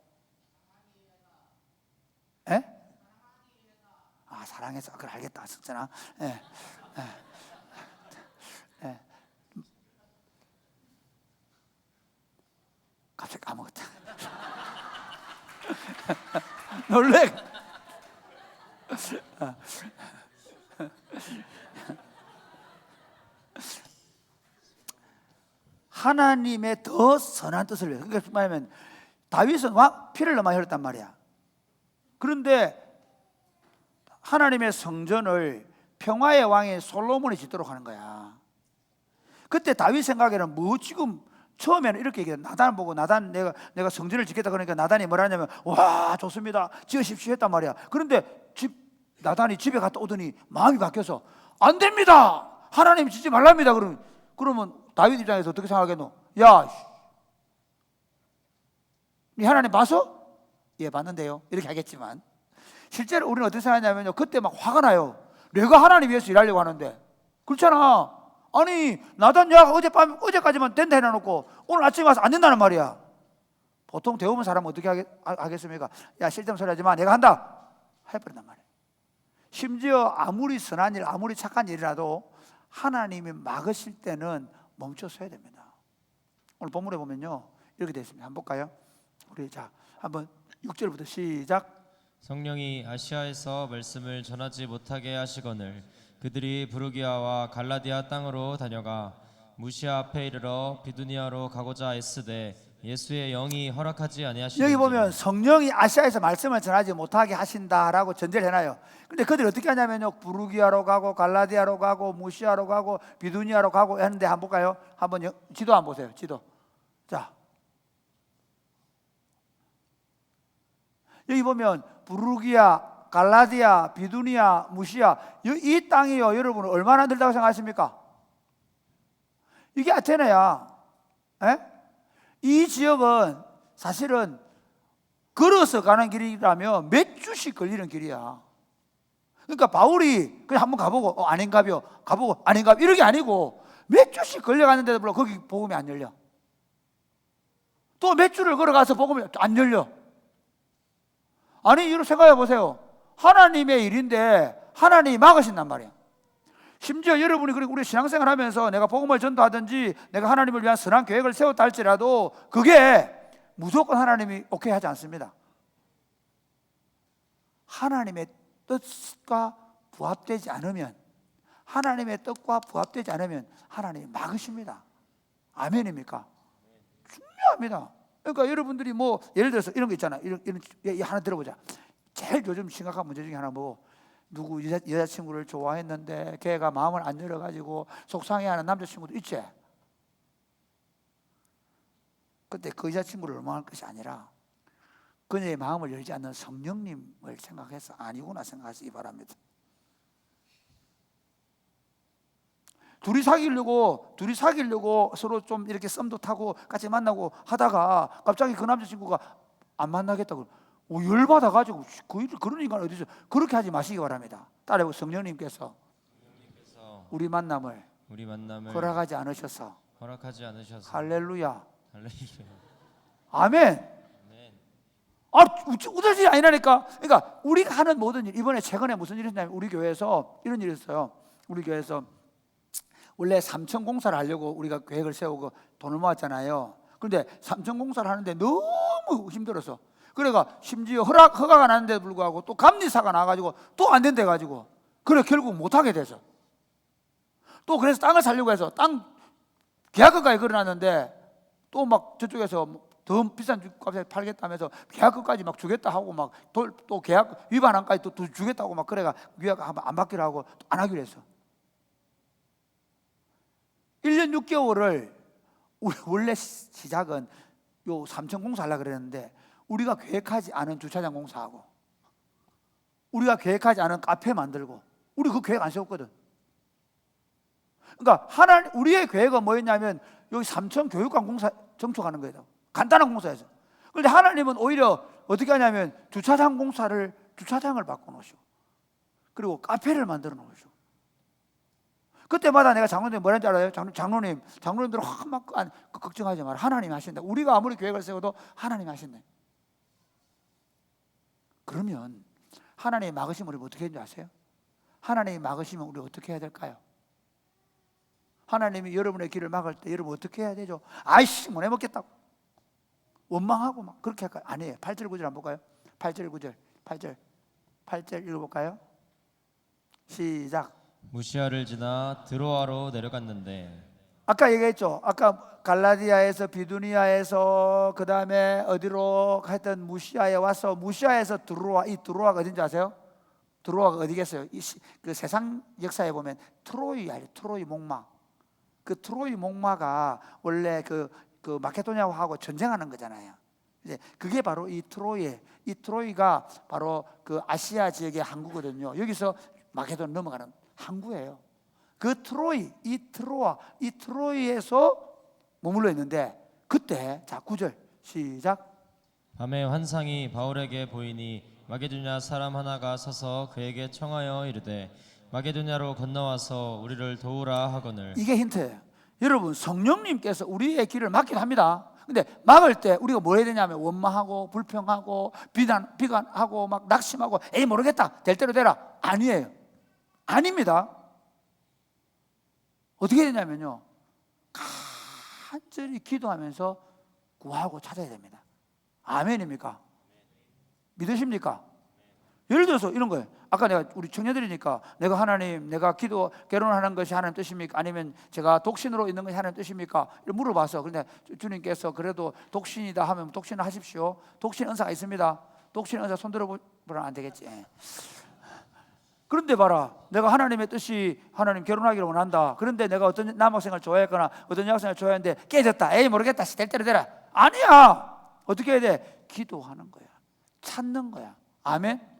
사랑해서 그걸 알겠다 진짜나. 갑자기 까먹었다. 놀래. 하나님의 더 선한 뜻을 위해서. 그러니까 말하면 다윗은 피를 너무 많이 흘렸단 말이야. 그런데 하나님의 성전을 평화의 왕인 솔로몬이 짓도록 하는 거야. 그때 다윗 생각에는 뭐 지금 처음에는 이렇게 얘기해. 나단 보고 나단 내가 성전을 짓겠다 그러니까 나단이 뭐라 하냐면 와 좋습니다 지으십시오 했단 말이야. 그런데 나단이 집에 갔다 오더니 마음이 바뀌어서 안 됩니다 하나님 짓지 말랍니다. 그러면 다윗 입장에서 어떻게 생각하겠노? 야, 네 하나님 봐서? 예 봤는데요 이렇게 하겠지만 실제로 우리는 어떻게 생각하냐면요 그때 막 화가 나요. 내가 하나님 위해서 일하려고 하는데 그렇잖아. 아니 나단 야 어제까지만 된다 해놔놓고 오늘 아침에 와서 안 된다는 말이야. 보통 대부분 사람은 어떻게 하겠습니까? 야 쓸데없는 소리 하지마 내가 한다 해버린단 말이야. 심지어 아무리 선한 일 아무리 착한 일이라도 하나님이 막으실 때는 멈춰서야 됩니다. 오늘 본문에 보면요 이렇게 되어 있습니다. 한번 볼까요? 우리 자 한번 6절부터 시작. 성령이 아시아에서 말씀을 전하지 못하게 하시거늘 그들이 부르기아와 갈라디아 땅으로 다녀가 무시아 앞에 이르러 비두니아로 가고자 애쓰되 예수의 영이 허락하지 아니하시니. 여기 보면 성령이 아시아에서 말씀을 전하지 못하게 하신다라고 전제를 해놔요. 근데 그들이 어떻게 하냐면요 부르기아로 가고 갈라디아로 가고 무시아로 가고 비두니아로 가고 하는데 한번 볼까요? 한번 지도 한번 보세요. 지도. 자 여기 보면 부르기아 갈라디아, 비두니아, 무시아 이 땅이요 여러분 얼마나 넓다고 생각하십니까? 이게 아테네야. 이 지역은 사실은 걸어서 가는 길이라면 몇 주씩 걸리는 길이야. 그러니까 바울이 그냥 한번 가보고 아닌가요? 가보고 아닌가 이런 게 아니고 몇 주씩 걸려가는데도 불구하고 거기 복음이 안 열려. 또 몇 주를 걸어가서 복음이 안 열려. 아니 이렇게 생각해 보세요. 하나님의 일인데 하나님이 막으신단 말이에요. 심지어 여러분이 그리고 우리 신앙생활 하면서 내가 복음을 전도하든지 내가 하나님을 위한 선한 계획을 세웠다 할지라도 그게 무조건 하나님이 오케이 하지 않습니다. 하나님의 뜻과 부합되지 않으면 하나님의 뜻과 부합되지 않으면 하나님이 막으십니다. 아멘입니까? 중요합니다. 그러니까 여러분들이 뭐 예를 들어서 이런 거 있잖아. 이런 하나 들어보자. 제일 요즘 심각한 문제 중에 하나 뭐 누구 여자친구를 좋아했는데 걔가 마음을 안 열어가지고 속상해하는 남자친구도 있지. 그때 그 여자친구를 원망할 것이 아니라 그녀의 마음을 열지 않는 성령님을 생각해서 아니구나 생각하시기 바랍니다. 둘이 사귀려고 서로 좀 이렇게 썸도 타고 같이 만나고 하다가 갑자기 그 남자친구가 안 만나겠다고 열받아가지고 그런 인간 어디서 그렇게 하지 마시기 바랍니다. 따라해보 성령님께서 우리 만남을 허락하지 않으셔서 할렐루야. 아멘. 우다지 아니라니까. 그러니까 우리가 하는 모든 일, 이번에 최근에 무슨 일이 있냐면 우리 교회에서 이런 일이 있어요. 우리 교회에서 원래 삼천 공사를 하려고 우리가 계획을 세우고 돈을 모았잖아요. 그런데 삼천 공사를 하는데 너무 힘들어서 그래가 심지어 허가가 났는데도 불구하고 또 감리사가 나가지고 또 안 된대 가지고 그래 결국 못하게 돼서 또 그래서 땅을 살려고 해서 땅 계약금까지 걸어놨는데 또 막 저쪽에서 더 비싼 값에 팔겠다면서 계약금까지 막 주겠다 하고 막 또 계약 위반한까지 또 주겠다고 막 그래가 계약 안 받기로 하고 또 안 하기로 했어. 1년 6개월을 원래 시작은 요 삼천 공사 하려고 그랬는데 우리가 계획하지 않은 주차장 공사하고 우리가 계획하지 않은 카페 만들고 우리 그 계획 안 세웠거든. 그러니까 우리의 계획은 뭐였냐면 여기 삼천 교육관 공사 정축하는 거예요. 간단한 공사였어. 그런데 하나님은 오히려 어떻게 하냐면 주차장을 바꿔놓으시고 그리고 카페를 만들어 놓으시고 그때마다 내가 장로님 뭐라는 줄 알아요? 장로님들은 막 걱정하지 마라. 하나님이 하신다. 우리가 아무리 계획을 세워도 하나님이 하신다. 그러면 하나님이 막으시면 우리 어떻게 했는지 아세요? 하나님이 막으시면 우리 어떻게 해야 될까요? 하나님이 여러분의 길을 막을 때 여러분 어떻게 해야 되죠? 아이씨 못 해먹겠다고 원망하고 막 그렇게 할까요? 아니에요. 8절 9절 한번 볼까요? 8절 9절 8절 읽어볼까요? 시작. 무시아를 지나 드로아로 내려갔는데 아까 얘기했죠. 아까 갈라디아에서 비두니아에서 그 다음에 어디로 하여튼 무시아에 와서 무시아에서 드로아가 어딘지 아세요? 드로아가 어디겠어요? 그 세상 역사에 보면 트로이 목마. 그 트로이 목마가 원래 그 마케도니아하고 전쟁하는 거잖아요. 이제 그게 바로 이 트로이가 바로 그 아시아 지역의 항구거든요. 여기서 마케도니아 넘어가는 항구예요. 그 트로이에서 머물러 있는데 그때 자 9절 시작. 밤에 환상이 바울에게 보이니 마게도냐 사람 하나가 서서 그에게 청하여 이르되 마게도냐로 건너와서 우리를 도우라 하거늘. 이게 힌트예요. 여러분 성령님께서 우리의 길을 막기도 합니다. 근데 막을 때 우리가 뭐 해야 되냐면 원망하고 불평하고 비관하고 막 낙심하고 에이 모르겠다 될 대로 되라 아니에요. 아닙니다. 어떻게 되냐면요 간절히 기도하면서 구하고 찾아야 됩니다. 아멘입니까? 믿으십니까? 예를 들어서 이런 거예요. 아까 내가 우리 청년들이니까 내가 하나님 내가 결혼하는 것이 하나님 뜻입니까? 아니면 제가 독신으로 있는 것이 하나님 뜻입니까? 이렇게 물어봐서 근데 주님께서 그래도 독신이다 하면 독신을 하십시오. 독신 은사가 있습니다. 독신 은사 손 들어보면 안 되겠지. 그런데 봐라 내가 하나님의 뜻이 하나님 결혼하기를 원한다. 그런데 내가 어떤 남학생을 좋아했거나 어떤 여학생을 좋아했는데 깨졌다. 에이 모르겠다. 될 대로 되라. 아니야. 어떻게 해야 돼? 기도하는 거야. 찾는 거야. 아멘.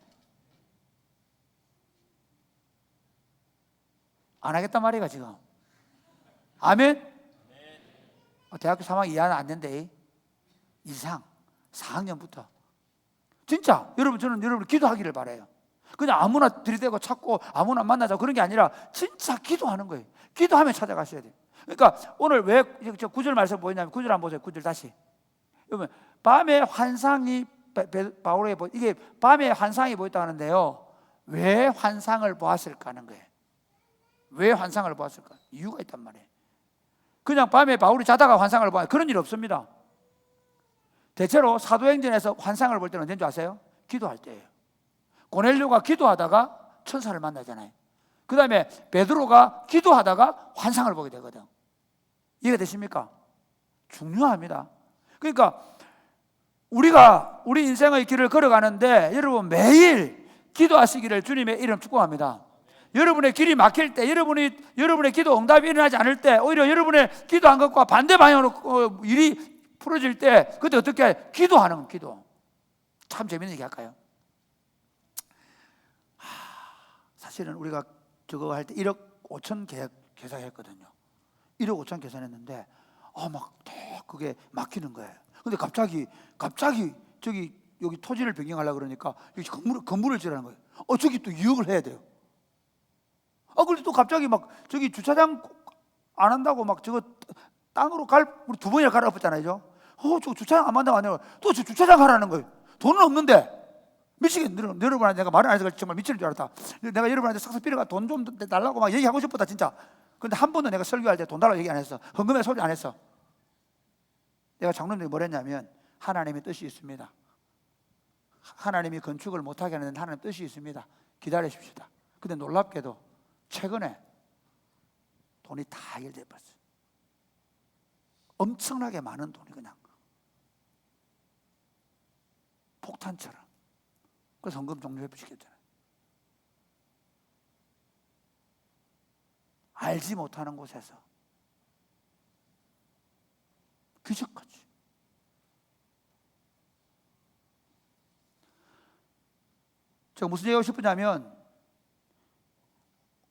안 하겠단 말이야 지금. 아멘. 대학교 3학년 이하는 안 된대. 이상 4학년부터 진짜 저는 여러분 기도하기를 바라요. 그냥 아무나 들이대고 찾고 아무나 만나자 그런 게 아니라 진짜 기도하는 거예요. 기도하면 찾아가셔야 돼요. 그러니까 오늘 왜 저 9절 말씀 보이냐면 9절 한번 보세요. 9절 다시. 여러분 밤에 환상이 바울에게 이게 밤에 환상이 보였다 하는데요. 왜 환상을 보았을까 하는 거예요. 왜 환상을 보았을까? 이유가 있단 말이에요. 그냥 밤에 바울이 자다가 환상을 보아 그런 일 없습니다. 대체로 사도행전에서 환상을 볼 때는 언제인 줄 아세요? 기도할 때예요. 고넬료가 기도하다가 천사를 만나잖아요. 그 다음에 베드로가 기도하다가 환상을 보게 되거든. 이해가 되십니까? 중요합니다. 그러니까 우리 인생의 길을 걸어가는데 여러분 매일 기도하시기를 주님의 이름 축복합니다. 여러분의 길이 막힐 때 여러분의 기도 응답이 일어나지 않을 때 오히려 여러분의 기도한 것과 반대 방향으로 일이 풀어질 때 그때 어떻게 해? 기도하는 거, 기도. 참 재밌는 얘기 할까요? 사실은 우리가 저거 할 때 1억 5천 계산했거든요. 1억 5천 계산했는데 막 그게 막히는 거예요. 근데 갑자기 저기 여기 토지를 변경하려고 그러니까 여기 건물을 지으라는 거예요. 저기 또 2억을 해야 돼요. 그런데 또 갑자기 막 저기 주차장 안 한다고 막 저거 땅으로 우리 2번이나 갈아엎었잖아요. 저 주차장 안 만든다고 안 해요. 또 저 주차장 하라는 거예요. 돈은 없는데. 미치겠네. 여러분한테 내가 말을 안 해서 정말 미칠 줄 알았다. 내가 여러분한테 싹싹 빌어가 돈 좀 달라고 막 얘기하고 싶었다 진짜. 근데 한 번도 내가 설교할 때 돈 달라고 얘기 안 했어. 헌금에 소리 안 했어. 내가 장로님이 뭘 했냐면 하나님의 뜻이 있습니다. 하나님이 건축을 못하게 하는 하나님의 뜻이 있습니다. 기다리십시다. 근데 놀랍게도 최근에 돈이 다 해결돼 버렸어요. 엄청나게 많은 돈이 그냥 폭탄처럼. 그래서 헌금 종료해 주시겠잖아요. 알지 못하는 곳에서 기적같이 제가 무슨 얘기하고 싶으냐면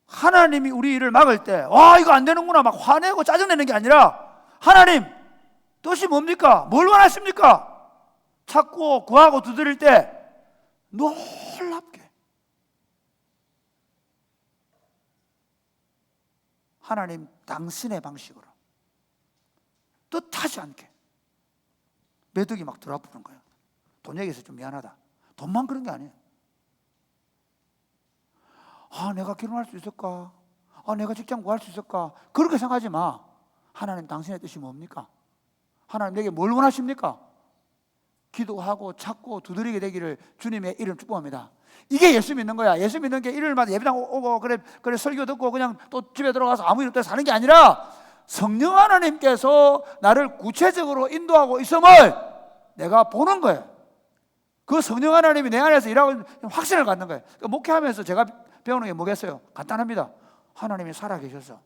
하나님이 우리 일을 막을 때 이거 안 되는구나 막 화내고 짜증내는 게 아니라 하나님 뜻이 뭡니까? 뭘 원하십니까? 찾고 구하고 두드릴 때 놀랍게 하나님 당신의 방식으로 뜻하지 않게 매덕이 막 들어와보는 거예요. 돈 얘기해서 좀 미안하다. 돈만 그런 게 아니에요. 내가 결혼할 수 있을까? 내가 직장 구할 수 있을까? 그렇게 생각하지 마. 하나님 당신의 뜻이 뭡니까? 하나님 내게 뭘 원하십니까? 기도하고 찾고 두드리게 되기를 주님의 이름 축복합니다. 이게 예수 믿는 거야. 예수 믿는 게 일요일마다 예배당 오고 그래 설교 듣고 그냥 또 집에 들어가서 아무 일 없다 사는 게 아니라 성령 하나님께서 나를 구체적으로 인도하고 있음을 내가 보는 거예요. 그 성령 하나님이 내 안에서 일하고 확신을 갖는 거예요. 그러니까 목회하면서 제가 배우는 게 뭐겠어요? 간단합니다. 하나님이 살아계셔서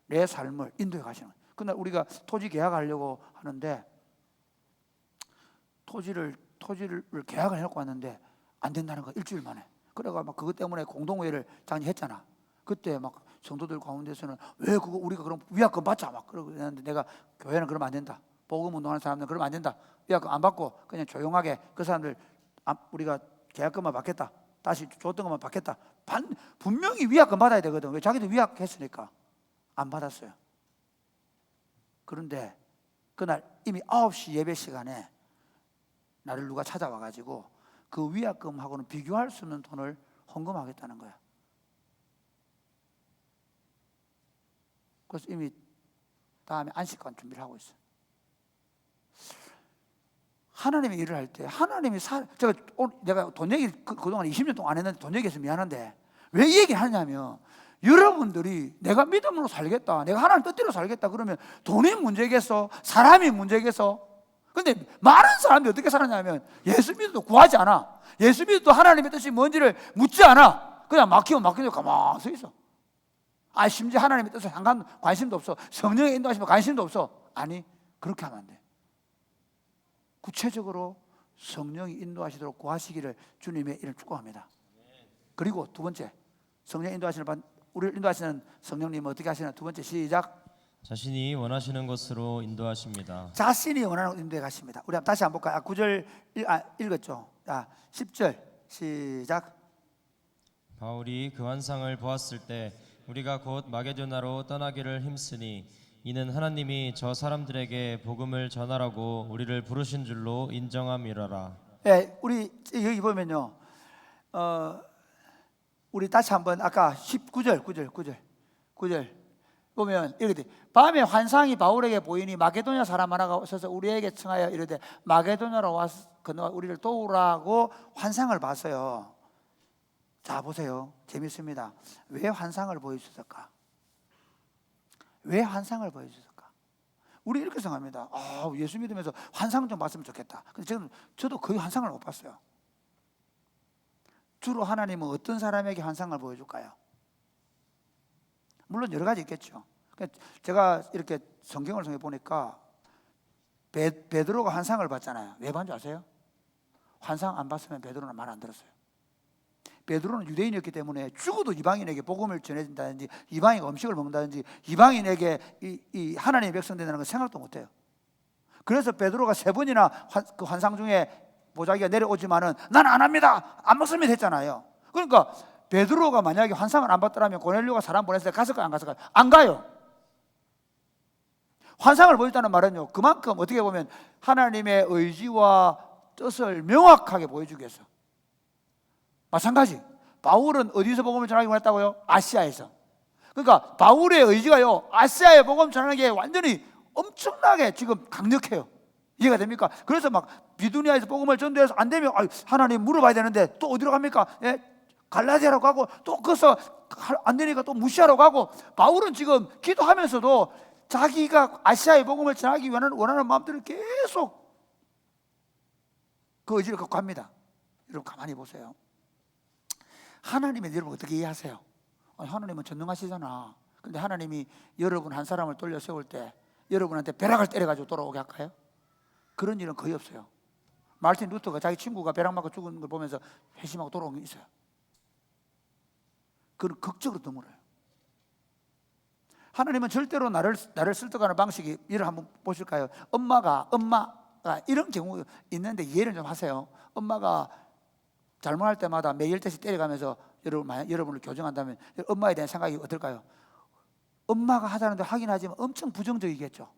내 삶을 인도해 가시는 거예요. 그날 우리가 토지 계약하려고 하는데 토지를 계약을 해놓고 왔는데 안 된다는 거 일주일 만에. 그래가 막 그것 때문에 공동회의를 작년 했잖아. 그때 막 성도들 가운데서는 왜 그거 우리가 그럼 위약금 받자 막 그러고 했는데 내가 교회는 그러면 안 된다. 복음 운동하는 사람들은 그러면 안 된다. 위약금 안 받고 그냥 조용하게 그 사람들 우리가 계약금만 받겠다. 다시 줬던 것만 받겠다. 분명히 위약금 받아야 되거든. 왜? 자기도 위약했으니까 안 받았어요. 그런데 그날 이미 9시 예배 시간에 나를 누가 찾아와가지고 그 위약금하고는 비교할 수 없는 돈을 헌금하겠다는 거야. 그래서 이미 다음에 안식관 준비를 하고 있어. 하나님의 일을 할 때 하나님이 내가 돈 얘기 그동안 20년 동안 안 했는데 돈 얘기해서 미안한데 왜 이 얘기를 하냐면 여러분들이 내가 믿음으로 살겠다, 내가 하나님 뜻대로 살겠다 그러면 돈이 문제겠어? 사람이 문제겠어? 근데 많은 사람들이 어떻게 살았냐면 예수 믿어도 구하지 않아. 예수 믿어도 하나님의 뜻이 뭔지를 묻지 않아. 그냥 막히면 가만히 서 있어. 심지어 하나님의 뜻에 관심도 없어. 성령의 인도하시면 관심도 없어. 아니, 그렇게 하면 안 돼. 구체적으로 성령이 인도하시도록 구하시기를 주님의 이름 축복합니다. 그리고 두 번째, 성령 우리를 인도하시는 성령님은 어떻게 하시나? 두 번째 시작. 자신이 원하시는 것으로 인도하십니다. 자신이 원하는 인도에 가십니다. 우리 다시 한번 볼까요? 9절 읽었죠. 10절 시작. 바울이 그 환상을 보았을 때 우리가 곧 마게도나로 떠나기를 힘쓰니 이는 하나님이 저 사람들에게 복음을 전하라고 우리를 부르신 줄로 인정함이라라. 예, 우리 여기 보면요. 우리 다시 한번 아까 19절 보면 이렇게 돼. 밤에 환상이 바울에게 보이니 마게도냐 사람 하나가 오셔서 우리에게 청하여 이르되 마게도냐로 와서 건너가 우리를 도우라고 환상을 봤어요. 자 보세요. 재밌습니다. 왜 환상을 보여주셨을까? 왜 환상을 보여주셨을까? 우리 이렇게 생각합니다. 예수 믿으면서 환상 좀 봤으면 좋겠다. 근데 저도 거의 환상을 못 봤어요. 주로 하나님은 어떤 사람에게 환상을 보여줄까요? 물론 여러 가지 있겠죠. 제가 이렇게 성경을 통해 보니까 베드로가 환상을 봤잖아요. 왜 봤는지 아세요? 환상 안 봤으면 베드로는 말 안 들었어요. 베드로는 유대인이었기 때문에 죽어도 이방인에게 복음을 전해준다든지 이방인 음식을 먹는다든지 이방인에게 이 하나님의 백성 된다는 건 생각도 못해요. 그래서 베드로가 3번이나 그 환상 중에 보자기가 내려오지만은 난 안 합니다, 안 먹습니다 했잖아요. 그러니까 베드로가 만약에 환상을 안 봤더라면 고넬료가 사람 보냈을 때 갔을까요, 안 갔을까요? 안 가요. 환상을 보였다는 말은요, 그만큼 어떻게 보면 하나님의 의지와 뜻을 명확하게 보여주기 위해서. 마찬가지, 바울은 어디서 복음을 전하기 원했다고요? 아시아에서. 그러니까 바울의 의지가요, 아시아에 복음 전하는 게 완전히 엄청나게 지금 강력해요. 이해가 됩니까? 그래서 막 비두니아에서 복음을 전도해서 안 되면 하나님 물어봐야 되는데 또 어디로 갑니까? 예? 갈라디아로 가고 또 거기서 안 되니까 또 무시하러 가고. 바울은 지금 기도하면서도 자기가 아시아의 복음을 전하기 원하는 마음들을 계속 그 의지를 갖고 합니다. 여러분 가만히 보세요. 하나님의 여러분 어떻게 이해하세요? 하나님은 전능하시잖아. 근데 하나님이 여러분 한 사람을 돌려 세울 때 여러분한테 벼락을 때려가지고 돌아오게 할까요? 그런 일은 거의 없어요. 마르틴 루터가 자기 친구가 벼락 맞고 죽은 걸 보면서 회심하고 돌아온 게 있어요. 그건 극적으로 드물어요. 하나님은 절대로 나를 설득하는 방식이, 예를 한번 보실까요? 엄마가 이런 경우 있는데 이해를 좀 하세요. 엄마가 잘못할 때마다 매 10대씩 때려가면서 여러분을 교정한다면 엄마에 대한 생각이 어떨까요? 엄마가 하자는데 하긴 하지만 엄청 부정적이겠죠.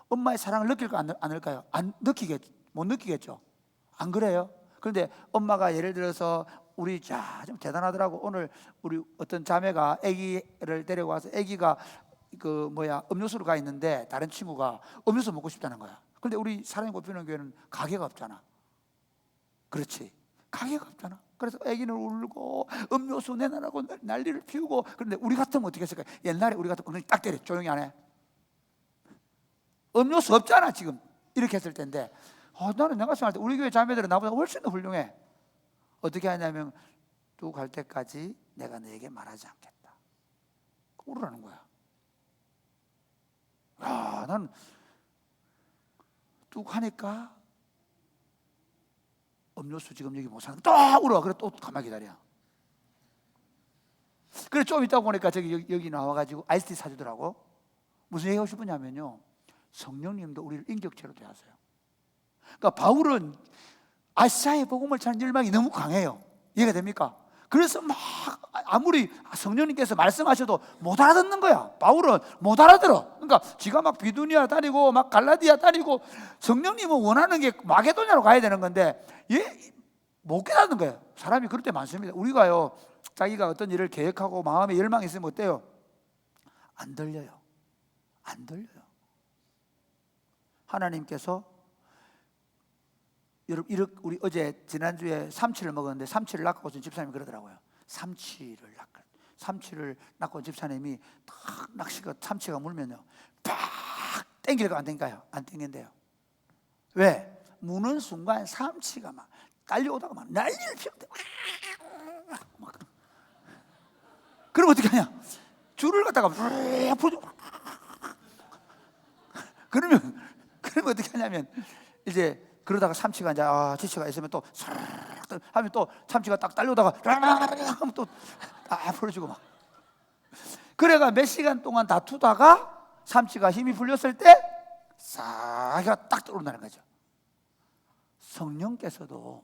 엄마의 사랑을 느낄까 안 느낄까요? 못 느끼겠죠. 안 그래요? 그런데 엄마가 예를 들어서 우리 좀 대단하더라고. 오늘 우리 어떤 자매가 아기를 데리고 와서 아기가 음료수로 가 있는데 다른 친구가 음료수 먹고 싶다는 거야. 그런데 우리 사랑이 꼽히는 교회는 가게가 없잖아. 그렇지, 가게가 없잖아. 그래서 아기는 울고 음료수 내놔라고 난리를 피우고. 그런데 우리 같으면 어떻게 했을까? 옛날에 우리 같으면 딱 때려. 조용히 안 해. 음료수 없잖아 지금. 이렇게 했을 텐데 나는 내가 생각할 때 우리 교회 자매들은 나보다 훨씬 더 훌륭해. 어떻게 하냐면 또 갈 때까지 내가 너에게 말하지 않겠다. 울으라는 거야. 난 뚝 하니까 음료수 지금 여기 못 사는 또 울어. 그래 또 가만히 기다려. 그래 좀 있다 보니까 여기 나와가지고 아이스티 사주더라고. 무슨 얘기하고 싶으냐면요, 성령님도 우리를 인격체로 대하세요. 그러니까 바울은 아시아의 복음을 전하는 열망이 너무 강해요. 이해가 됩니까? 그래서 막 아무리 성령님께서 말씀하셔도 못 알아듣는 거야. 바울은 못 알아들어. 그러니까 지가 막 비두니아 다니고 막 갈라디아 다니고, 성령님은 원하는 게 마게도냐로 가야 되는 건데 못 깨닫는 거예요. 사람이 그럴 때 많습니다. 우리가요, 자기가 어떤 일을 계획하고 마음에 열망이 있으면 어때요? 안 들려요. 안 들려요. 하나님께서 여러분, 우리 어제 지난주에 삼치를 먹었는데 삼치를 낚고 온 집사님이 그러더라고요. 삼치를 낚고 온 집사님이 딱 낚시가 참치가 물면요 팍 땡길까 안 땡겨요? 안 땡긴대요. 왜? 무는 순간 삼치가 막 딸려오다가 막 난리를 피우는데 막 그럼 어떻게 하냐? 줄을 갖다가 풀고 그러면 어떻게 하냐면 이제 그러다가 삼치가 이제 지치가 있으면 또 하면 또 참치가 딱 딸려오다가 하면 또 풀어주고 막. 그래가 몇 시간 동안 다투다가 삼치가 힘이 풀렸을 때 싹 딱 떠오른다는 거죠. 성령께서도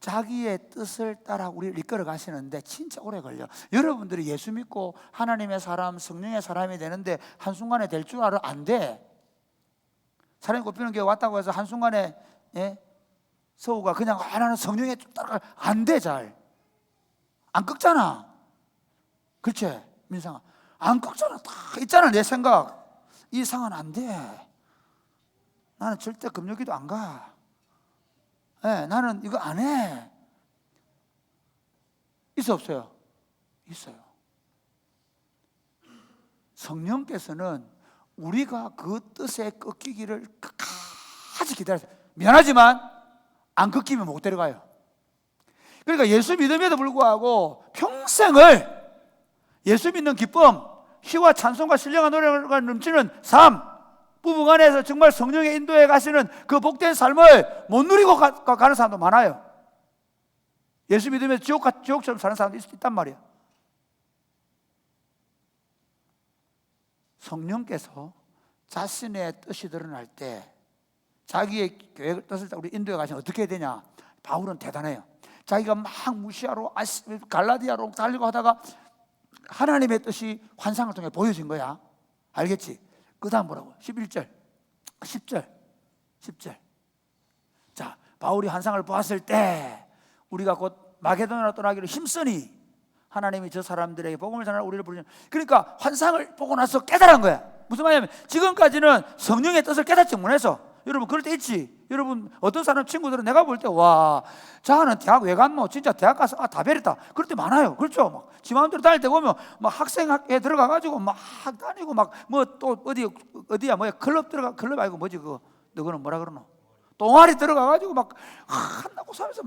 자기의 뜻을 따라 우리를 이끌어 가시는데 진짜 오래 걸려. 여러분들이 예수 믿고 하나님의 사람, 성령의 사람이 되는데 한순간에 될 줄 알아? 안 돼. 사람이 꼽히는 교회 왔다고 해서 한순간에 서우가 그냥 나는 성령에 좀 따라가 안 돼. 잘 안 꺾잖아. 그렇지 민상아? 안 꺾잖아. 다 있잖아. 내 생각 이 상은 안 돼. 나는 절대 금요기도 안 가. 나는 이거 안 해. 있어 없어요? 있어요. 성령께서는 우리가 그 뜻에 꺾이기를 끝까지 기다려요. 미안하지만 안 꺾이면 못 데려가요. 그러니까 예수 믿음에도 불구하고 평생을 예수 믿는 기쁨, 희와 찬송과 신령한 노래가 넘치는 삶, 부부간에서 정말 성령의 인도에 가시는 그 복된 삶을 못 누리고 가는 사람도 많아요. 예수 믿으면서 지옥처럼 사는 사람도 있단 말이에요. 성령께서 자신의 뜻이 드러날 때 자기의 계획을 뜻을 우리 인도에 가시면 어떻게 해야 되냐? 바울은 대단해요. 자기가 막 무시하러 갈라디아로 달리고 하다가 하나님의 뜻이 환상을 통해 보여진 거야. 알겠지? 그 다음 뭐라고? 11절 10절 자, 바울이 환상을 보았을 때 우리가 곧 마게도냐로 떠나기로 힘쓰니 하나님이 저 사람들에게 복음을 전하러 우리를 부르시는, 그러니까 환상을 보고 나서 깨달은 거야. 무슨 말이냐면 지금까지는 성령의 뜻을 깨닫지 못해서, 여러분 그럴 때 있지. 여러분 어떤 사람 친구들은 내가 볼 때 와, 자는 대학 왜 갔노? 진짜 대학 가서 다 베렸다. 그럴 때 많아요. 그렇죠? 막 지 마음대로 다닐 때 보면 막 학생회에 들어가 가지고 막 다니고 막 뭐 또 어디야 뭐야 클럽 아니고 뭐지 그거 너거는 뭐라 그러노? 동아리 들어가 가지고 막 한다고 살면서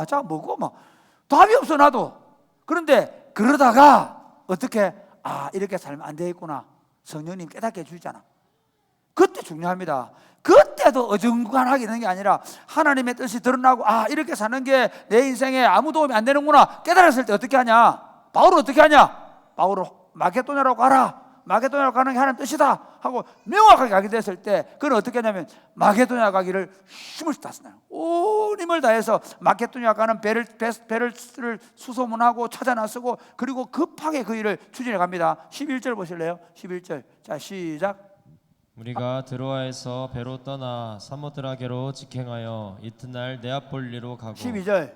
자 뭐고 막 답이 없어 나도. 그런데 그러다가 어떻게 이렇게 살면 안 되겠구나. 성령님 깨닫게 해주잖아. 그때 중요합니다. 그때도 어중간하게 되는 게 아니라 하나님의 뜻이 드러나고 이렇게 사는 게 내 인생에 아무 도움이 안 되는구나 깨달았을 때 어떻게 하냐? 바울은 어떻게 하냐? 바울은 마게도냐로 가라. 마게도냐로 가는 게 하나님 뜻이다 하고 명확하게 가게 됐을 때 그는 어떻게 하냐면 마게도냐 가기를 힘을 다했어요. 온 힘을 다해서 마게도냐 가는 배를 수소문하고 찾아 나서고 그리고 급하게 그 일을 추진해 갑니다. 11절 보실래요? 11절. 자, 시작. 우리가 드로아에서 배로 떠나 사모드라게로 직행하여 이튿날 네아폴리로 가고 12절.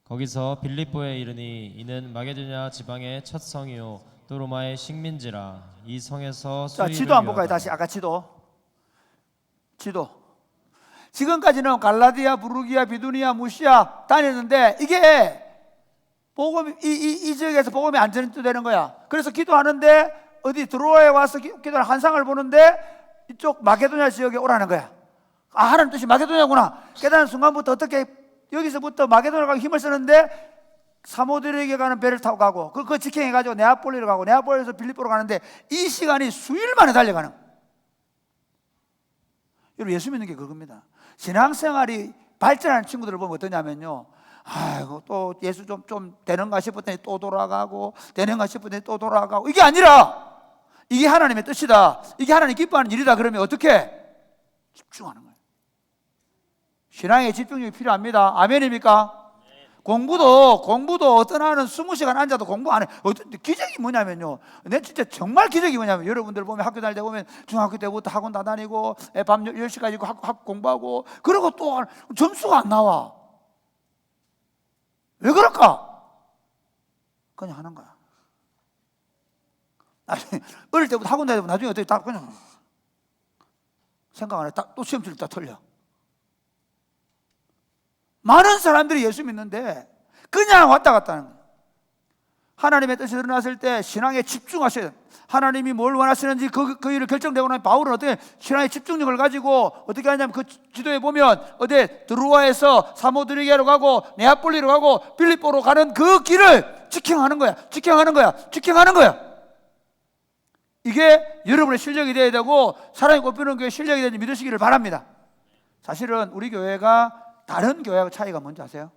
거기서 빌립보에 이르니 이는 마게도냐 지방의 첫 성이요 또 로마의 식민지라. 이 성에서 자, 수의를 지도 한번 볼까요? 위하다. 다시 아까 지도. 지금까지는 갈라디아, 부르기아, 비두니아, 무시아 다녔는데 이게 복음 이 지역에서 복음이 안 전도되는 거야. 그래서 기도하는데 어디 드로아에 와서 기도하는 환상을 보는데 이쪽 마게도냐 지역에 오라는 거야. 하나님 뜻이 마게도냐구나 깨닫는 순간부터 어떻게 여기서부터 마게도냐 가기 힘을 쓰는데 사모드에게 가는 배를 타고 가고 그 직행해가지고 네아폴리로 가고 네아폴리에서 빌립보로 가는데 이 시간이 수일 만에 달려가는 거예요. 여러분 예수 믿는 게 그겁니다. 신앙생활이 발전하는 친구들을 보면 어떠냐면요, 아이고 또 예수 좀 되는가 싶었더니 또 돌아가고 되는가 싶었더니 또 돌아가고, 이게 아니라 이게 하나님의 뜻이다, 이게 하나님 기뻐하는 일이다 그러면 어떻게? 집중하는 거예요. 신앙에 집중력이 필요합니다. 아멘입니까? 공부도 어떤 하는 20시간 앉아도 공부 안 해. 기적이 뭐냐면요, 내 진짜 정말 기적이 뭐냐면 여러분들 보면 학교 다닐 때 보면 중학교 때부터 학원 다 다니고 밤 10시까지 학교 공부하고 그러고 또 점수가 안 나와. 왜 그럴까? 그냥 하는 거야. 어릴 때부터 학원 다니고 나중에 어떻게 다 그냥 생각 안 해. 또 시험 칠 때 다 틀려. 많은 사람들이 예수 믿는데 그냥 왔다 갔다 하는 거예요. 하나님의 뜻이 드러났을 때 신앙에 집중하셔야 돼요. 하나님이 뭘 원하시는지 그 일을 결정되고 나면 바울은 어떻게 신앙의 집중력을 가지고 어떻게 하냐면 그 지도에 보면 어디 드로아에서 사모드리게로 가고 네아폴리로 가고 빌립보로 가는 그 길을 직행하는 거야. 이게 여러분의 실력이 되어야 되고 사람이 꼽히는 교회 실력이 되는지 믿으시기를 바랍니다. 사실은 우리 교회가 다른 교회하고 차이가 뭔지 아세요?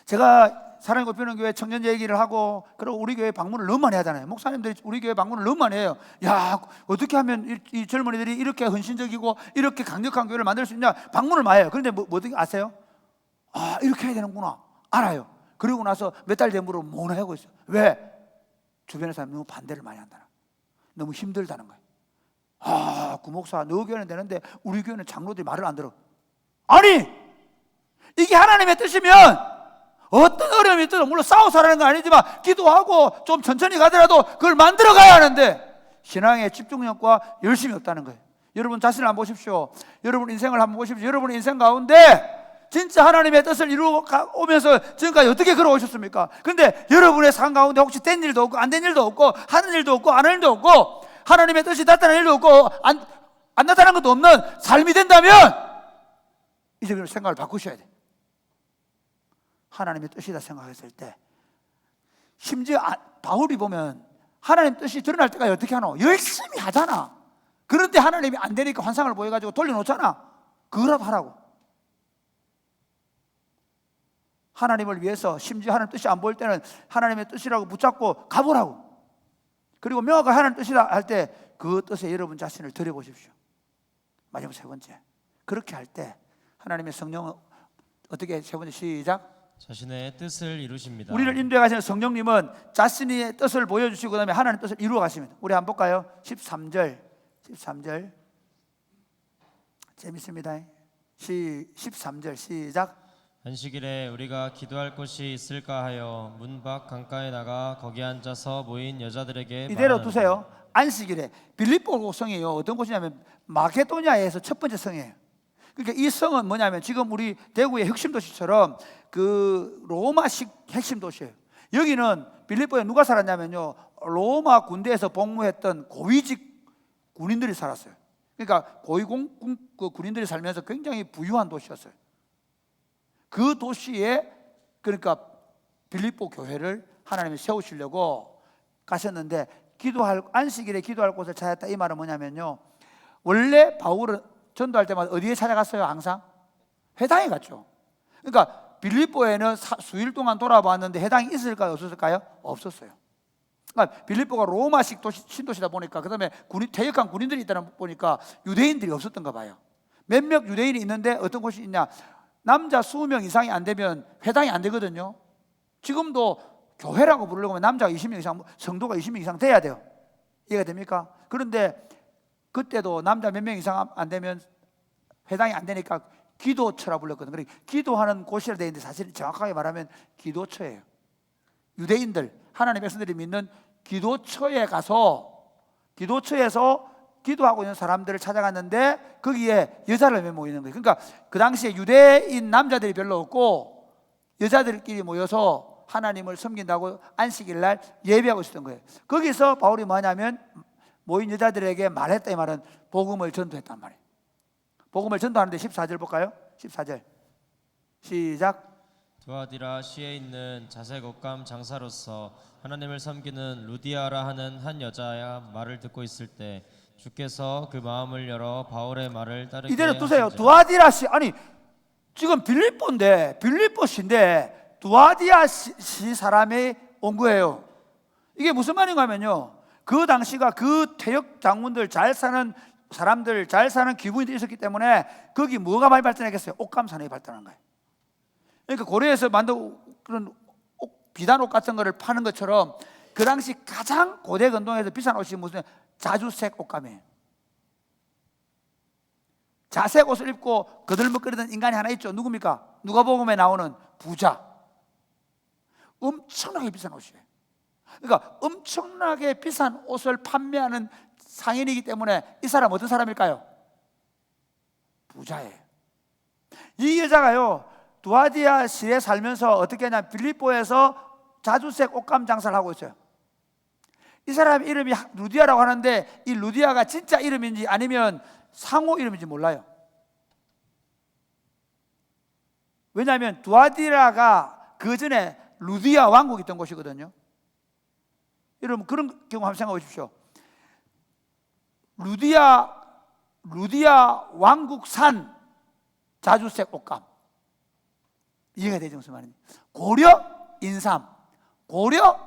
제가 사랑이 꼽히는 교회 청년 얘기를 하고 그리고 우리 교회 방문을 너무 많이 하잖아요. 목사님들이 우리 교회 방문을 너무 많이 해요. 야, 어떻게 하면 이 젊은이들이 이렇게 헌신적이고 이렇게 강력한 교회를 만들 수 있냐 방문을 많이 해요. 그런데 뭐 어떻게 아세요? 이렇게 해야 되는구나 알아요. 그리고 나서 몇 달 전부로 못 하고 있어요. 왜? 주변의 사람이 너무 반대를 많이 한다는 거예요. 너무 힘들다는 거예요. 구목사 너 교회는 되는데 우리 교회는 장로들이 말을 안 들어. 아니, 이게 하나님의 뜻이면 어떤 어려움이 있어도 물론 싸워서 하는 건 아니지만 기도하고 좀 천천히 가더라도 그걸 만들어 가야 하는데 신앙의 집중력과 열심이 없다는 거예요. 여러분 자신을 한번 보십시오. 여러분 인생을 한번 보십시오. 여러분 인생 가운데 진짜 하나님의 뜻을 이루어 오면서 지금까지 어떻게 걸어오셨습니까? 근데 여러분의 삶 가운데 혹시 된 일도 없고 안 된 일도 없고 하는 일도 없고 안 하는 일도 없고 하나님의 뜻이 나타나는 일도 없고 안 나타나는 것도 없는 삶이 된다면 이제 그런 생각을 바꾸셔야 돼. 하나님의 뜻이다 생각했을 때 심지어 바울이 보면 하나님 뜻이 드러날 때까지 어떻게 하노? 열심히 하잖아. 그런데 하나님이 안 되니까 환상을 보여가지고 돌려놓잖아. 그거라도 하라고. 하나님을 위해서, 심지어 하나님 뜻이 안 보일 때는 하나님의 뜻이라고 붙잡고 가보라고. 그리고 명확하게 하나님 뜻이라 할 때 그 뜻에 여러분 자신을 들여보십시오. 마지막 세 번째, 그렇게 할 때 하나님의 성령은 어떻게, 세 번째 시작, 자신의 뜻을 이루십니다. 우리를 인도해 가시는 성령님은 자신의 뜻을 보여주시고 그다음에 하나님의 뜻을 이루어 가십니다. 우리 한번 볼까요? 13절 재밌습니다. 13절 시작. 안식일에 우리가 기도할 곳이 있을까 하여 문 밖 강가에 나가 거기 앉아서 모인 여자들에게 이대로 말하는데 두세요. 안식일에 빌립보 성이에요. 어떤 곳이냐면 마게도냐에서 첫 번째 성이에요. 그러니까 이 성은 뭐냐면 지금 우리 대구의 핵심 도시처럼 그 로마식 핵심 도시예요. 여기는 빌립보에 누가 살았냐면요, 로마 군대에서 복무했던 고위직 군인들이 살았어요. 그러니까 그 군인들이 살면서 굉장히 부유한 도시였어요. 그 도시에 그러니까 빌립보 교회를 하나님이 세우시려고 가셨는데, 안식일에 기도할 곳을 찾았다. 이 말은 뭐냐면요, 원래 바울은 전도할 때마다 어디에 찾아갔어요? 항상 회당에 갔죠. 그러니까 빌립보에는 수일 동안 돌아봤는데 회당이 있을까요? 없었을까요? 없었어요. 그러니까 빌립보가 로마식 신도시다 보니까, 그 다음에 퇴역한 군인들이 있다 보니까 유대인들이 없었던가 봐요. 몇몇 유대인이 있는데 어떤 곳이 있냐, 남자 20명 이상이 안 되면 회당이 안 되거든요. 지금도 교회라고 부르려고 하면 남자가 20명 이상, 성도가 20명 이상 돼야 돼요. 이해가 됩니까? 그런데 그때도 남자 몇 명 이상 안 되면 회당이 안 되니까 기도처라 불렀거든요. 그러니까 기도하는 곳이라 되어 있는데 사실 정확하게 말하면 기도처예요. 유대인들, 하나님의 백성들이 믿는 기도처에 가서, 기도처에서 기도하고 있는 사람들을 찾아갔는데 거기에 여자를 몇 모이는 거예요. 그러니까 그 당시에 유대인 남자들이 별로 없고 여자들끼리 모여서 하나님을 섬긴다고 안식일 날 예배하고 있었던 거예요. 거기서 바울이 뭐냐면 모인 여자들에게 말했다. 이 말은 복음을 전도했단 말이에요. 복음을 전도하는데 14절 볼까요? 14절 시작. 두아디라시에 있는 자색 옷감 장사로서 하나님을 섬기는 루디아라 하는 한 여자야 말을 듣고 있을 때 주께서 그 마음을 열어 바울의 말을 따르게 이대로 두세요. 하신지라. 두아디라시, 아니 지금 빌립보인데 두아디아시 사람이 온 거예요. 이게 무슨 말인가 하면요, 그 당시가 그 퇴역 장군들, 잘 사는 사람들, 잘 사는 기부인들이 있었기 때문에 거기 뭐가 많이 발전했겠어요? 옷감 산업이 발전한 거예요. 그러니까 고려에서 만든 그런 비단 옷 같은 거를 파는 것처럼 그 당시 가장 고대 건동에서 비싼 옷이 무슨 자주색 옷감이에요. 자색 옷을 입고 거들먹거리던 인간이 하나 있죠. 누굽니까? 누가복음에 나오는 부자. 엄청나게 비싼 옷이에요. 그러니까 엄청나게 비싼 옷을 판매하는 상인이기 때문에 이 사람 어떤 사람일까요? 부자예요. 이 여자가요, 두아디아시에 살면서 어떻게 하냐, 빌립보에서 자주색 옷감 장사를 하고 있어요. 이 사람 이름이 루디아라고 하는데 이 루디아가 진짜 이름인지 아니면 상호 이름인지 몰라요. 왜냐하면 두아디라가 그 전에 루디아 왕국이 있던 곳이거든요. 여러분 그런 경우 한번 생각해 보십시오. 루디아 왕국산 자주색 옷감, 이해가 되죠? 무슨 말입니까? 고려 인삼, 고려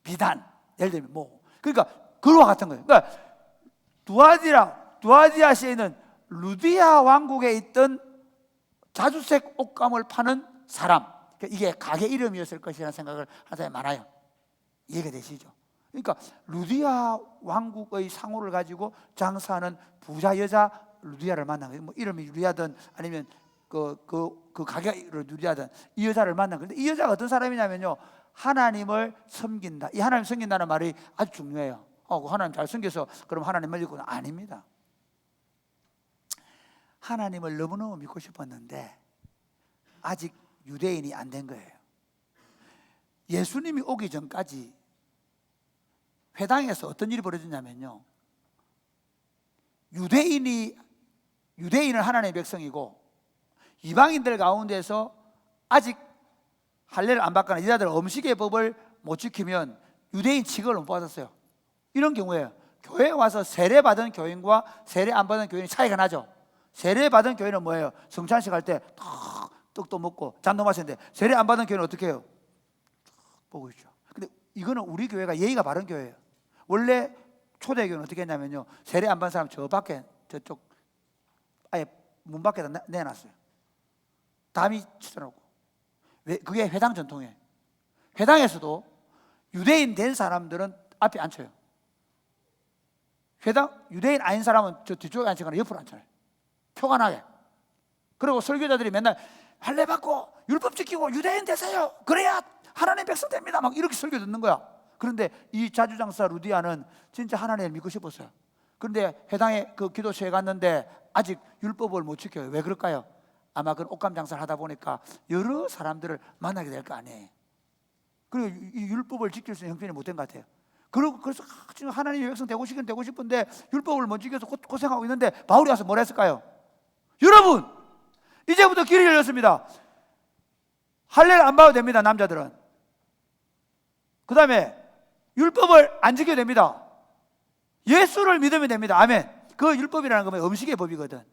비단, 예를 들면 뭐, 그러니까 그와 같은 거예요. 그러니까 두아디아시에 있는 루디아 왕국에 있던 자주색 옷감을 파는 사람, 그러니까 이게 가게 이름이었을 것이라는 생각을 하는 사람이 많아요. 이해가 되시죠? 그러니까 루디아 왕국의 상호를 가지고 장사하는 부자 여자 루디아를 만난 거예요. 뭐 이름이 루디아든 아니면 그 가게를 루디아든 이 여자를 만난 거예요. 근데 이 여자가 어떤 사람이냐면요, 하나님을 섬긴다. 이 하나님 섬긴다는 말이 아주 중요해요. 하나님 잘 섬겨서 그럼 하나님 믿고는 아닙니다. 하나님을 너무너무 믿고 싶었는데 아직 유대인이 안 된 거예요. 예수님이 오기 전까지 회당에서 어떤 일이 벌어졌냐면요, 유대인은 하나님의 백성이고 이방인들 가운데서 아직 할례를 안 받거나 여자들 음식의 법을 못 지키면 유대인 취급을 못 받았어요. 이런 경우에 교회에 와서 세례 받은 교인과 세례 안 받은 교인이 차이가 나죠. 세례 받은 교인은 뭐예요? 성찬식 할 때 떡도 먹고 잔도 마시는데, 세례 안 받은 교인은 어떻게 해요? 보고 있죠. 근데 이거는 우리 교회가 예의가 바른 교회예요. 원래 초대교회는 어떻게 했냐면요, 세례 안 받은 사람 저 밖에, 저쪽 아예 문 밖에다 내놨어요. 담이 치더라고. 왜? 그게 회당 전통이에요. 회당에서도 유대인 된 사람들은 앞에 앉혀요. 회당 유대인 아닌 사람은 저 뒤쪽에 앉히거나 옆으로 앉혀요. 표가 나게. 그리고 설교자들이 맨날 할례 받고 율법 지키고 유대인 되세요, 그래야 하나님 백성 됩니다, 막 이렇게 설교 듣는 거야. 그런데 이 자주장사 루디아는 진짜 하나님을 믿고 싶었어요. 그런데 회당에 그 기도처에 갔는데 아직 율법을 못 지켜요. 왜 그럴까요? 아마 그 옷감 장사를 하다 보니까 여러 사람들을 만나게 될 거 아니에요. 그리고 이 율법을 지킬 수 있는 형편이 못 된 것 같아요. 그래서 지금 하나님의 백성 되고 싶은데 율법을 못 지켜서 고생하고 있는데, 바울이 와서 뭐라 했을까요? 여러분, 이제부터 길이 열렸습니다. 할례를 안 봐도 됩니다, 남자들은. 그 다음에 율법을 안 지켜도 됩니다. 예수를 믿으면 됩니다. 아멘. 그 율법이라는 건 음식의 법이거든.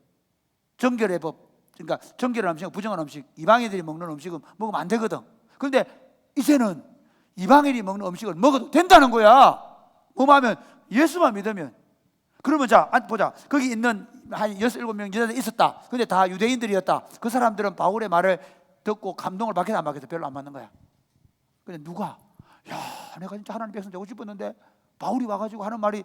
정결의 법. 그러니까 정결한 음식, 부정한 음식, 이방인들이 먹는 음식은 먹으면 안 되거든. 그런데 이제는 이방인이 먹는 음식을 먹어도 된다는 거야. 뭐만 하면, 예수만 믿으면. 그러면 자, 보자. 거기 있는 한 6, 7명 여자들이 있었다. 근데 다 유대인들이었다. 그 사람들은 바울의 말을 듣고 감동을 받겠다 안 받겠다 별로 안 받는 거야. 근데 누가, 야, 내가 진짜 하나님 백성 되고 싶었는데 바울이 와가지고 하는 말이,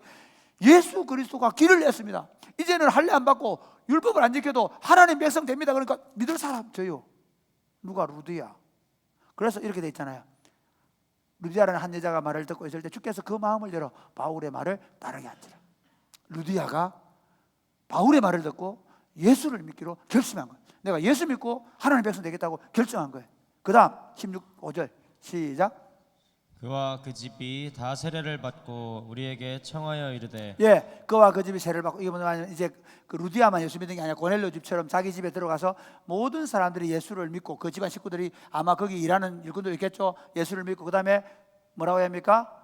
예수 그리스도가 길을 냈습니다. 이제는 할례 안 받고 율법을 안 지켜도 하나님 백성 됩니다. 그러니까 믿을 사람 저요. 누가? 루디아. 그래서 이렇게 돼 있잖아요. 루디아라는 한 여자가 말을 듣고 있을 때 주께서 그 마음을 열어 바울의 말을 따르게 하시라. 루디아가 바울의 말을 듣고 예수를 믿기로 결심한 거예요. 내가 예수 믿고 하나님 백성 되겠다고 결정한 거예요. 그 다음 16절 시작. 그와 그 집이 다 세례를 받고 우리에게 청하여 이르되. 예, 그와 그 집이 세례를 받고, 이게 뭐냐면 이제 그 루디아만 예수 믿는 게 아니라 고넬료 집처럼 자기 집에 들어가서 모든 사람들이 예수를 믿고, 그 집안 식구들이 아마 거기 일하는 일꾼들 있겠죠. 예수를 믿고, 그 다음에 뭐라고 해야 합니까?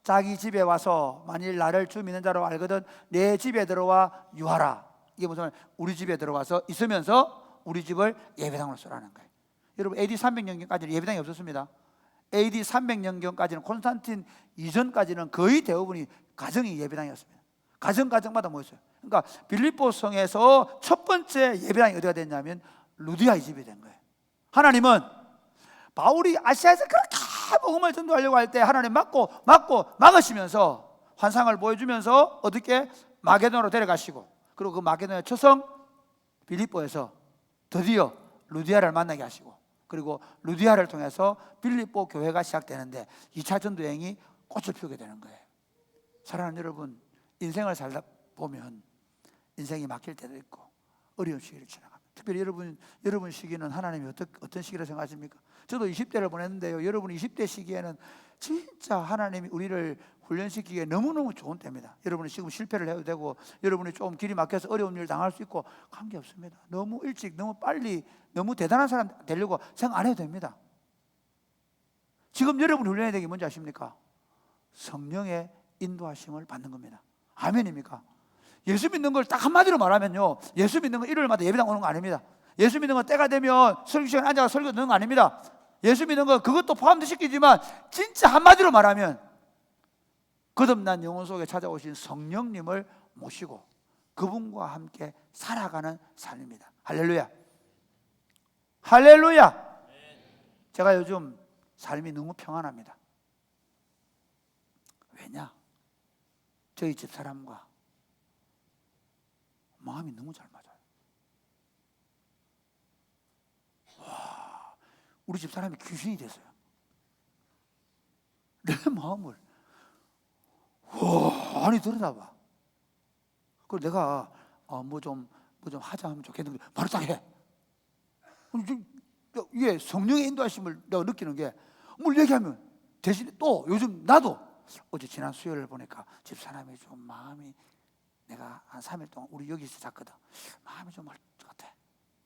자기 집에 와서 만일 나를 주 믿는 자로 알거든 내 집에 들어와 유하라. 이게 무슨, 우리 집에 들어와서 있으면서 우리 집을 예배당으로 쓰라는 거예요. 여러분, AD 300년경까지는 예배당이 없었습니다. AD 300년경까지는 콘스탄틴 이전까지는 거의 대부분이 가정이 예배당이었습니다. 가정마다 모였어요. 그러니까 빌립보 성에서 첫 번째 예배당이 어디가 됐냐면 루디아의 집이 된 거예요. 하나님은 바울이 아시아에서 그렇게 복음을 전도하려고 할 때 하나님 막으시면서 환상을 보여주면서 어떻게 마게도나로 데려가시고, 그리고 그 마게도나의 초성 빌립보에서 드디어 루디아를 만나게 하시고, 그리고 루디아를 통해서 빌립보 교회가 시작되는데 2차 전도 여행이 꽃을 피우게 되는 거예요. 사랑하는 여러분, 인생을 살다 보면 인생이 막힐 때도 있고 어려운 시기를 지나갑니다. 특별히 여러분 시기는 하나님이 어떤 시기라 생각하십니까? 저도 20대를 보냈는데요, 여러분 20대 시기에는 진짜 하나님이 우리를 훈련시키기에 너무너무 좋은 때입니다. 여러분이 지금 실패를 해도 되고, 여러분이 좀 길이 막혀서 어려운 일을 당할 수 있고, 관계없습니다. 너무 일찍, 너무 빨리, 너무 대단한 사람 되려고 생각 안 해도 됩니다. 지금 여러분 훈련해야 되는 게 뭔지 아십니까? 성령의 인도하심을 받는 겁니다. 아멘입니까? 예수 믿는 걸 딱 한마디로 말하면요, 예수 믿는 건 일요일마다 예배당 오는 거 아닙니다. 예수 믿는 건 때가 되면 설교 시간에 앉아서 설교 듣는 거 아닙니다. 예수 믿는 건 그것도 포함도 시키지만 진짜 한마디로 말하면 거듭난 영혼 속에 찾아오신 성령님을 모시고 그분과 함께 살아가는 삶입니다. 할렐루야. 할렐루야. 제가 요즘 삶이 너무 평안합니다. 왜냐? 저희 집 사람과 마음이 너무 잘 맞아요. 와, 우리 집 사람이 귀신이 됐어요. 내 마음을 많이 들여다봐. 그걸 내가 뭐 좀 하자 하면 좋겠는데 바로 딱 해. 이게 성령의 인도하심을 내가 느끼는 게, 뭘 얘기하면 대신에 또 요즘 나도 어제 지난 수요일을 보니까 집사람이 좀 마음이, 내가 한 3일 동안 우리 여기서 잤거든. 마음이 좀 할 것 같아.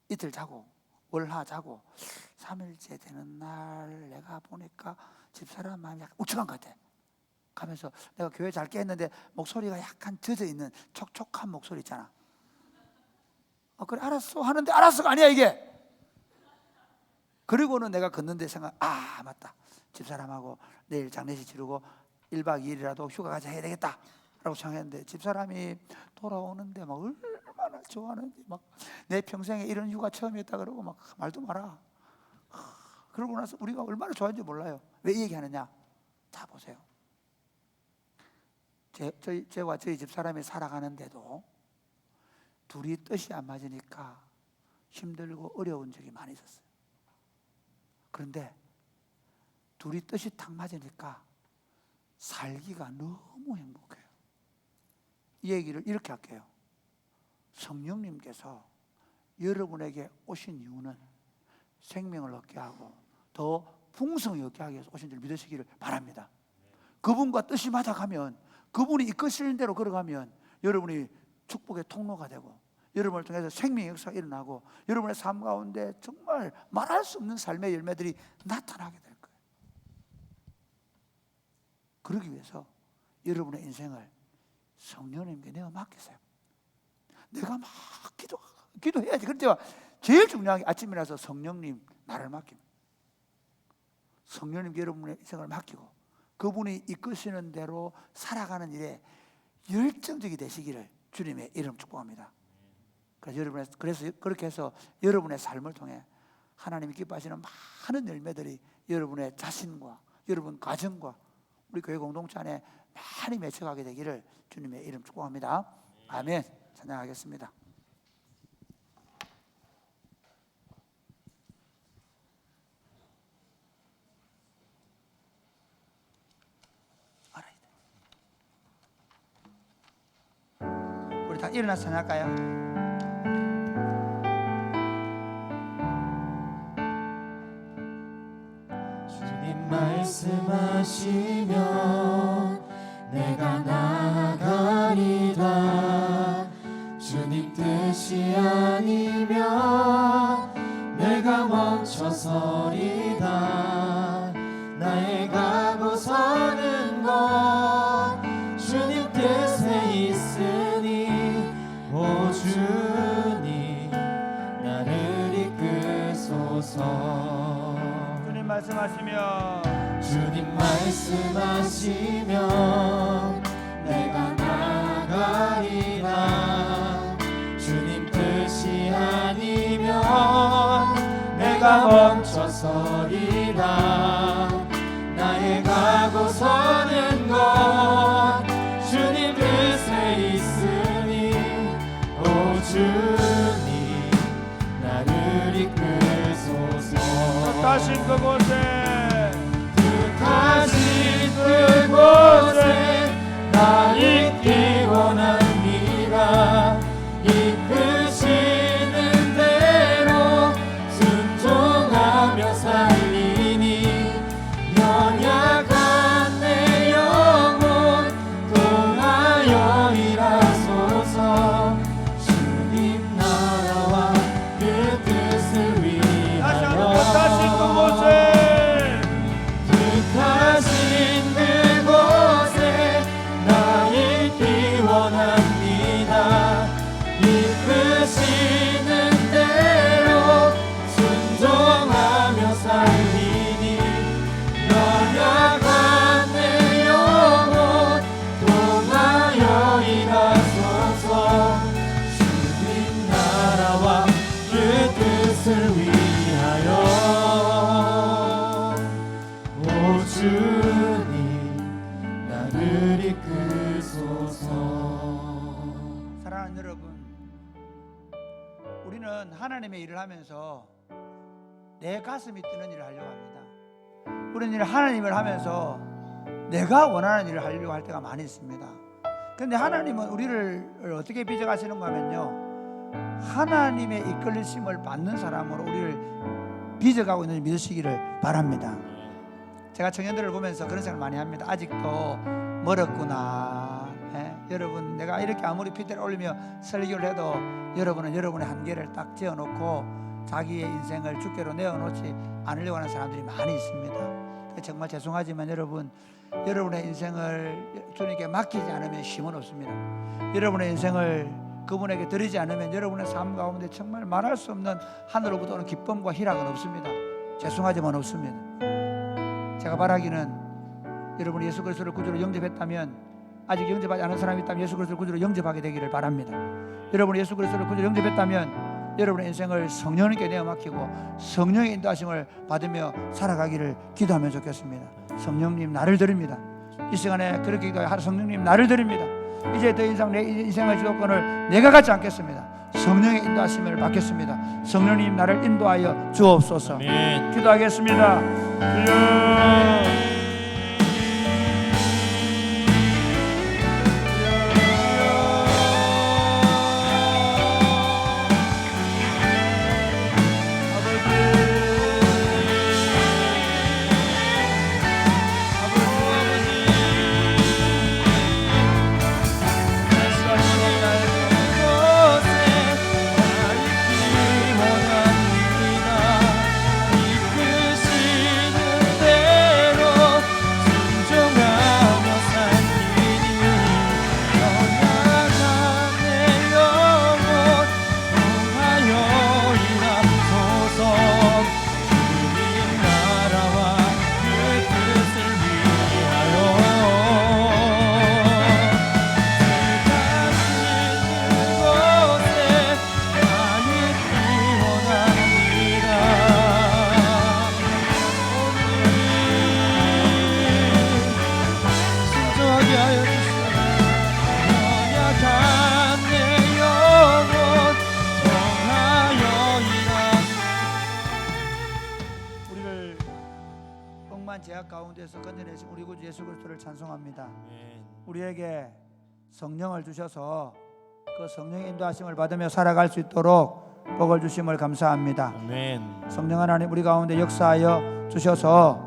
이틀 자고 월화 자고 3일째 되는 날 내가 보니까 집사람 마음이 약간 우측한 것 같아. 가면서 내가 교회 잘 깨했는데 목소리가 약간 젖어 있는 촉촉한 목소리 있잖아. 그래 알았어 하는데 알았어가 아니야 이게. 그리고는 내가 걷는데 생각, 맞다, 집사람하고 내일 장례식 치르고 1박 2일이라도 휴가 가자 해야 되겠다 라고 생각했는데, 집사람이 돌아오는데 막 얼마나 좋아하는지, 막 내 평생에 이런 휴가 처음이었다 그러고 막 말도 마라. 그러고 나서 우리가 얼마나 좋아하는지 몰라요. 왜 이 얘기하느냐, 자 보세요. 저와 저희 집사람이 살아가는데도 둘이 뜻이 안 맞으니까 힘들고 어려운 적이 많이 있었어요. 그런데 둘이 뜻이 딱 맞으니까 살기가 너무 행복해요. 이 얘기를 이렇게 할게요. 성령님께서 여러분에게 오신 이유는 생명을 얻게 하고 더 풍성히 얻게 하기 위해서 오신 줄 믿으시기를 바랍니다. 그분과 뜻이 맞아가면, 그분이 이끄시는 대로 걸어가면 여러분이 축복의 통로가 되고, 여러분을 통해서 생명의 역사가 일어나고, 여러분의 삶 가운데 정말 말할 수 없는 삶의 열매들이 나타나게 될 거예요. 그러기 위해서 여러분의 인생을 성령님께 내어 맡기세요. 내가 막 기도해야지. 그렇지만 제일 중요한 게 아침에 일어나서 성령님 나를 맡깁니다. 성령님께 여러분의 인생을 맡기고 그분이 이끄시는 대로 살아가는 일에 열정적이 되시기를 주님의 이름 축복합니다. 그래서 그렇게 해서 여러분의 삶을 통해 하나님이 기뻐하시는 많은 열매들이 여러분의 자신과 여러분 가정과 우리 교회 공동체 안에 많이 맺혀가게 되기를 주님의 이름 축복합니다. 아멘. 찬양하겠습니다. 우리 다 일어나서 찬양할까요? 주님 말씀하시면 내가 나가리다. 주님 뜻이 아니면 내가 멈춰서리다. 나의 가고 서는 것 주님 뜻에 있으니 오 주님 나를 이끄소서. 주님 말씀하시면 주님 말씀하시면 내가 나가리라. 주님 뜻이 아니면 내가 멈춰서리라. 나의 가고 서는 것 주님 뜻에 있으니 오 주님 나를 이끄소서. 뜻하신 그곳에 뜻하신 그곳에 나 있기 원합니다. 이끄시는 대로 순종하며 살리니 연약한 내 영혼 통하여 일하소서. 주님 나라와 그 뜻을 뜻하신 위하여 그곳에 뜻하신 그곳에 나 있기 원합니다. 이끄시는 대로 순종하며 살리니 연약한 내 영혼 통하여 일하소서. 주님 나라와 그 뜻을 위하여 오 주님 나를 이끄소서. 사랑하는 여러분, 우리는 하나님의 일을 하면서 내 가슴이 뛰는 일을 하려고 합니다. 우리는 하나님을 하면서 내가 원하는 일을 하려고 할 때가 많이 있습니다. 그런데 하나님은 우리를 어떻게 빚어가시는가 하면요, 하나님의 이끌리심을 받는 사람으로 우리를 빚어가고 있는 줄 믿으시기를 바랍니다. 제가 청년들을 보면서 그런 생각을 많이 합니다. 아직도 멀었구나. 여러분, 내가 이렇게 아무리 핏대를 올리며 설교를 해도 여러분은 여러분의 한계를 딱 지어놓고 자기의 인생을 주께로 내어놓지 않으려고 하는 사람들이 많이 있습니다. 정말 죄송하지만 여러분, 여러분의 인생을 주님께 맡기지 않으면 쉼은 없습니다. 여러분의 인생을 그분에게 드리지 않으면 여러분의 삶 가운데 정말 말할 수 없는 하늘로부터 오는 기쁨과 희락은 없습니다. 죄송하지만 없습니다. 제가 바라기는 여러분이 예수 그리스도를 구주로 영접했다면, 아직 영접하지 않은 사람이 있다면 예수 그리스도를 구주로 영접하게 되기를 바랍니다. 여러분이 예수 그리스도를 구주로 영접했다면 여러분의 인생을 성령님께 내어 맡기고 성령의 인도하심을 받으며 살아가기를 기도하면 좋겠습니다. 성령님 나를 드립니다. 이 시간에 그렇게 기도하여 성령님 나를 드립니다. 이제 더 이상 내 인생의 주도권을 내가 갖지 않겠습니다. 성령의 인도하심을 받겠습니다. 성령님 나를 인도하여 주옵소서. 아멘. 기도하겠습니다. 제약 가운데서 건져내신 우리 구주 예수 그리스도를 찬송합니다. 우리에게 성령을 주셔서 그 성령의 인도하심을 받으며 살아갈 수 있도록 복을 주심을 감사합니다. 아멘. 성령 하나님 우리 가운데 역사하여 주셔서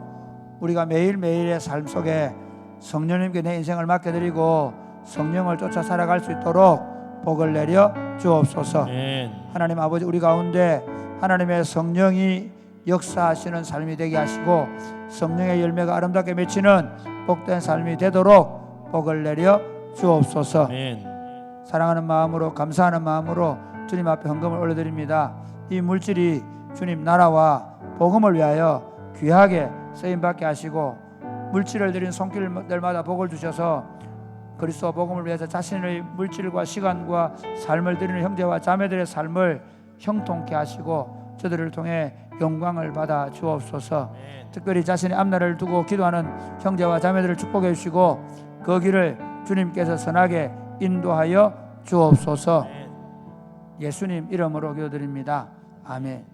우리가 매일매일의 삶 속에 성령님께 내 인생을 맡겨드리고 성령을 쫓아 살아갈 수 있도록 복을 내려 주옵소서. 아멘. 하나님 아버지, 우리 가운데 하나님의 성령이 역사하시는 삶이 되게 하시고 성령의 열매가 아름답게 맺히는 복된 삶이 되도록 복을 내려 주옵소서. 아멘. 사랑하는 마음으로, 감사하는 마음으로 주님 앞에 헌금을 올려드립니다. 이 물질이 주님 나라와 복음을 위하여 귀하게 쓰임받게 하시고 물질을 드린 손길들마다 복을 주셔서 그리스도 복음을 위해서 자신의 물질과 시간과 삶을 드리는 형제와 자매들의 삶을 형통케 하시고 저들을 통해 영광을 받아 주옵소서. 특별히 자신의 앞날을 두고 기도하는 형제와 자매들을 축복해 주시고 그 길을 주님께서 선하게 인도하여 주옵소서. 예수님 이름으로 기도드립니다. 아멘.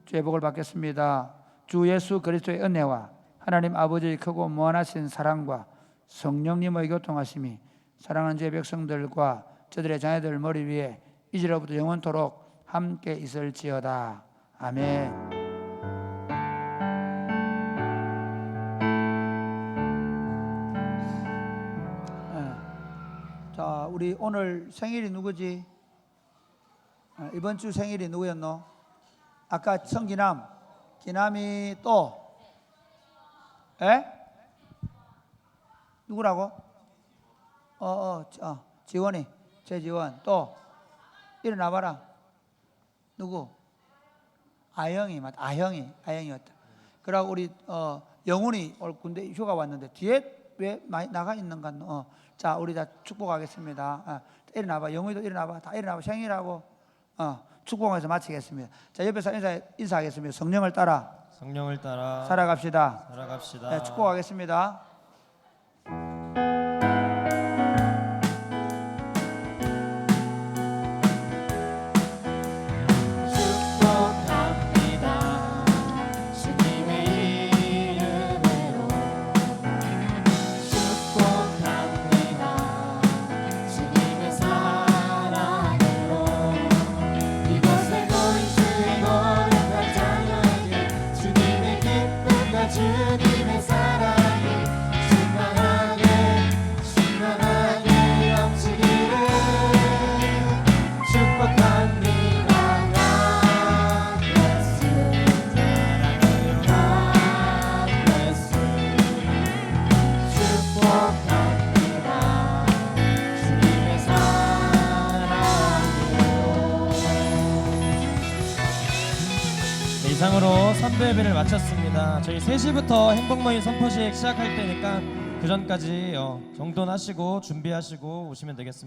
주의 복을 받겠습니다. 주 예수 그리스도의 은혜와 하나님 아버지의 크고 무한하신 사랑과 성령님의 교통하심이 사랑하는 주의 백성들과 저들의 자녀들 머리 위에 이제로부터 영원토록 함께 있을지어다. 아멘. 자, 우리 오늘 생일이 누구지? 이번 주 생일이 누구였노? 아까 성기남, 기남이 또 누구라고? 지원이, 최지원. 또 일어나봐라. 누구? 아영이 맞다. 아영이었다. 그러고 우리 영훈이 오늘 군대 휴가 왔는데 뒤에 왜 많이 나가 있는가? 자, 우리 다 축복하겠습니다. 일어나봐. 영훈이도 일어나봐. 다 일어나봐. 생일하고 축복해서 마치겠습니다. 자, 옆에서 인사하겠습니다. 성령을 따라 살아갑시다. 네, 축복하겠습니다. 주님의 사랑이 이상으로 선배 예배를 마쳤습니다. 저희 3시부터 행복모임 선포식 시작할 테니까 그 전까지 정돈하시고 준비하시고 오시면 되겠습니다.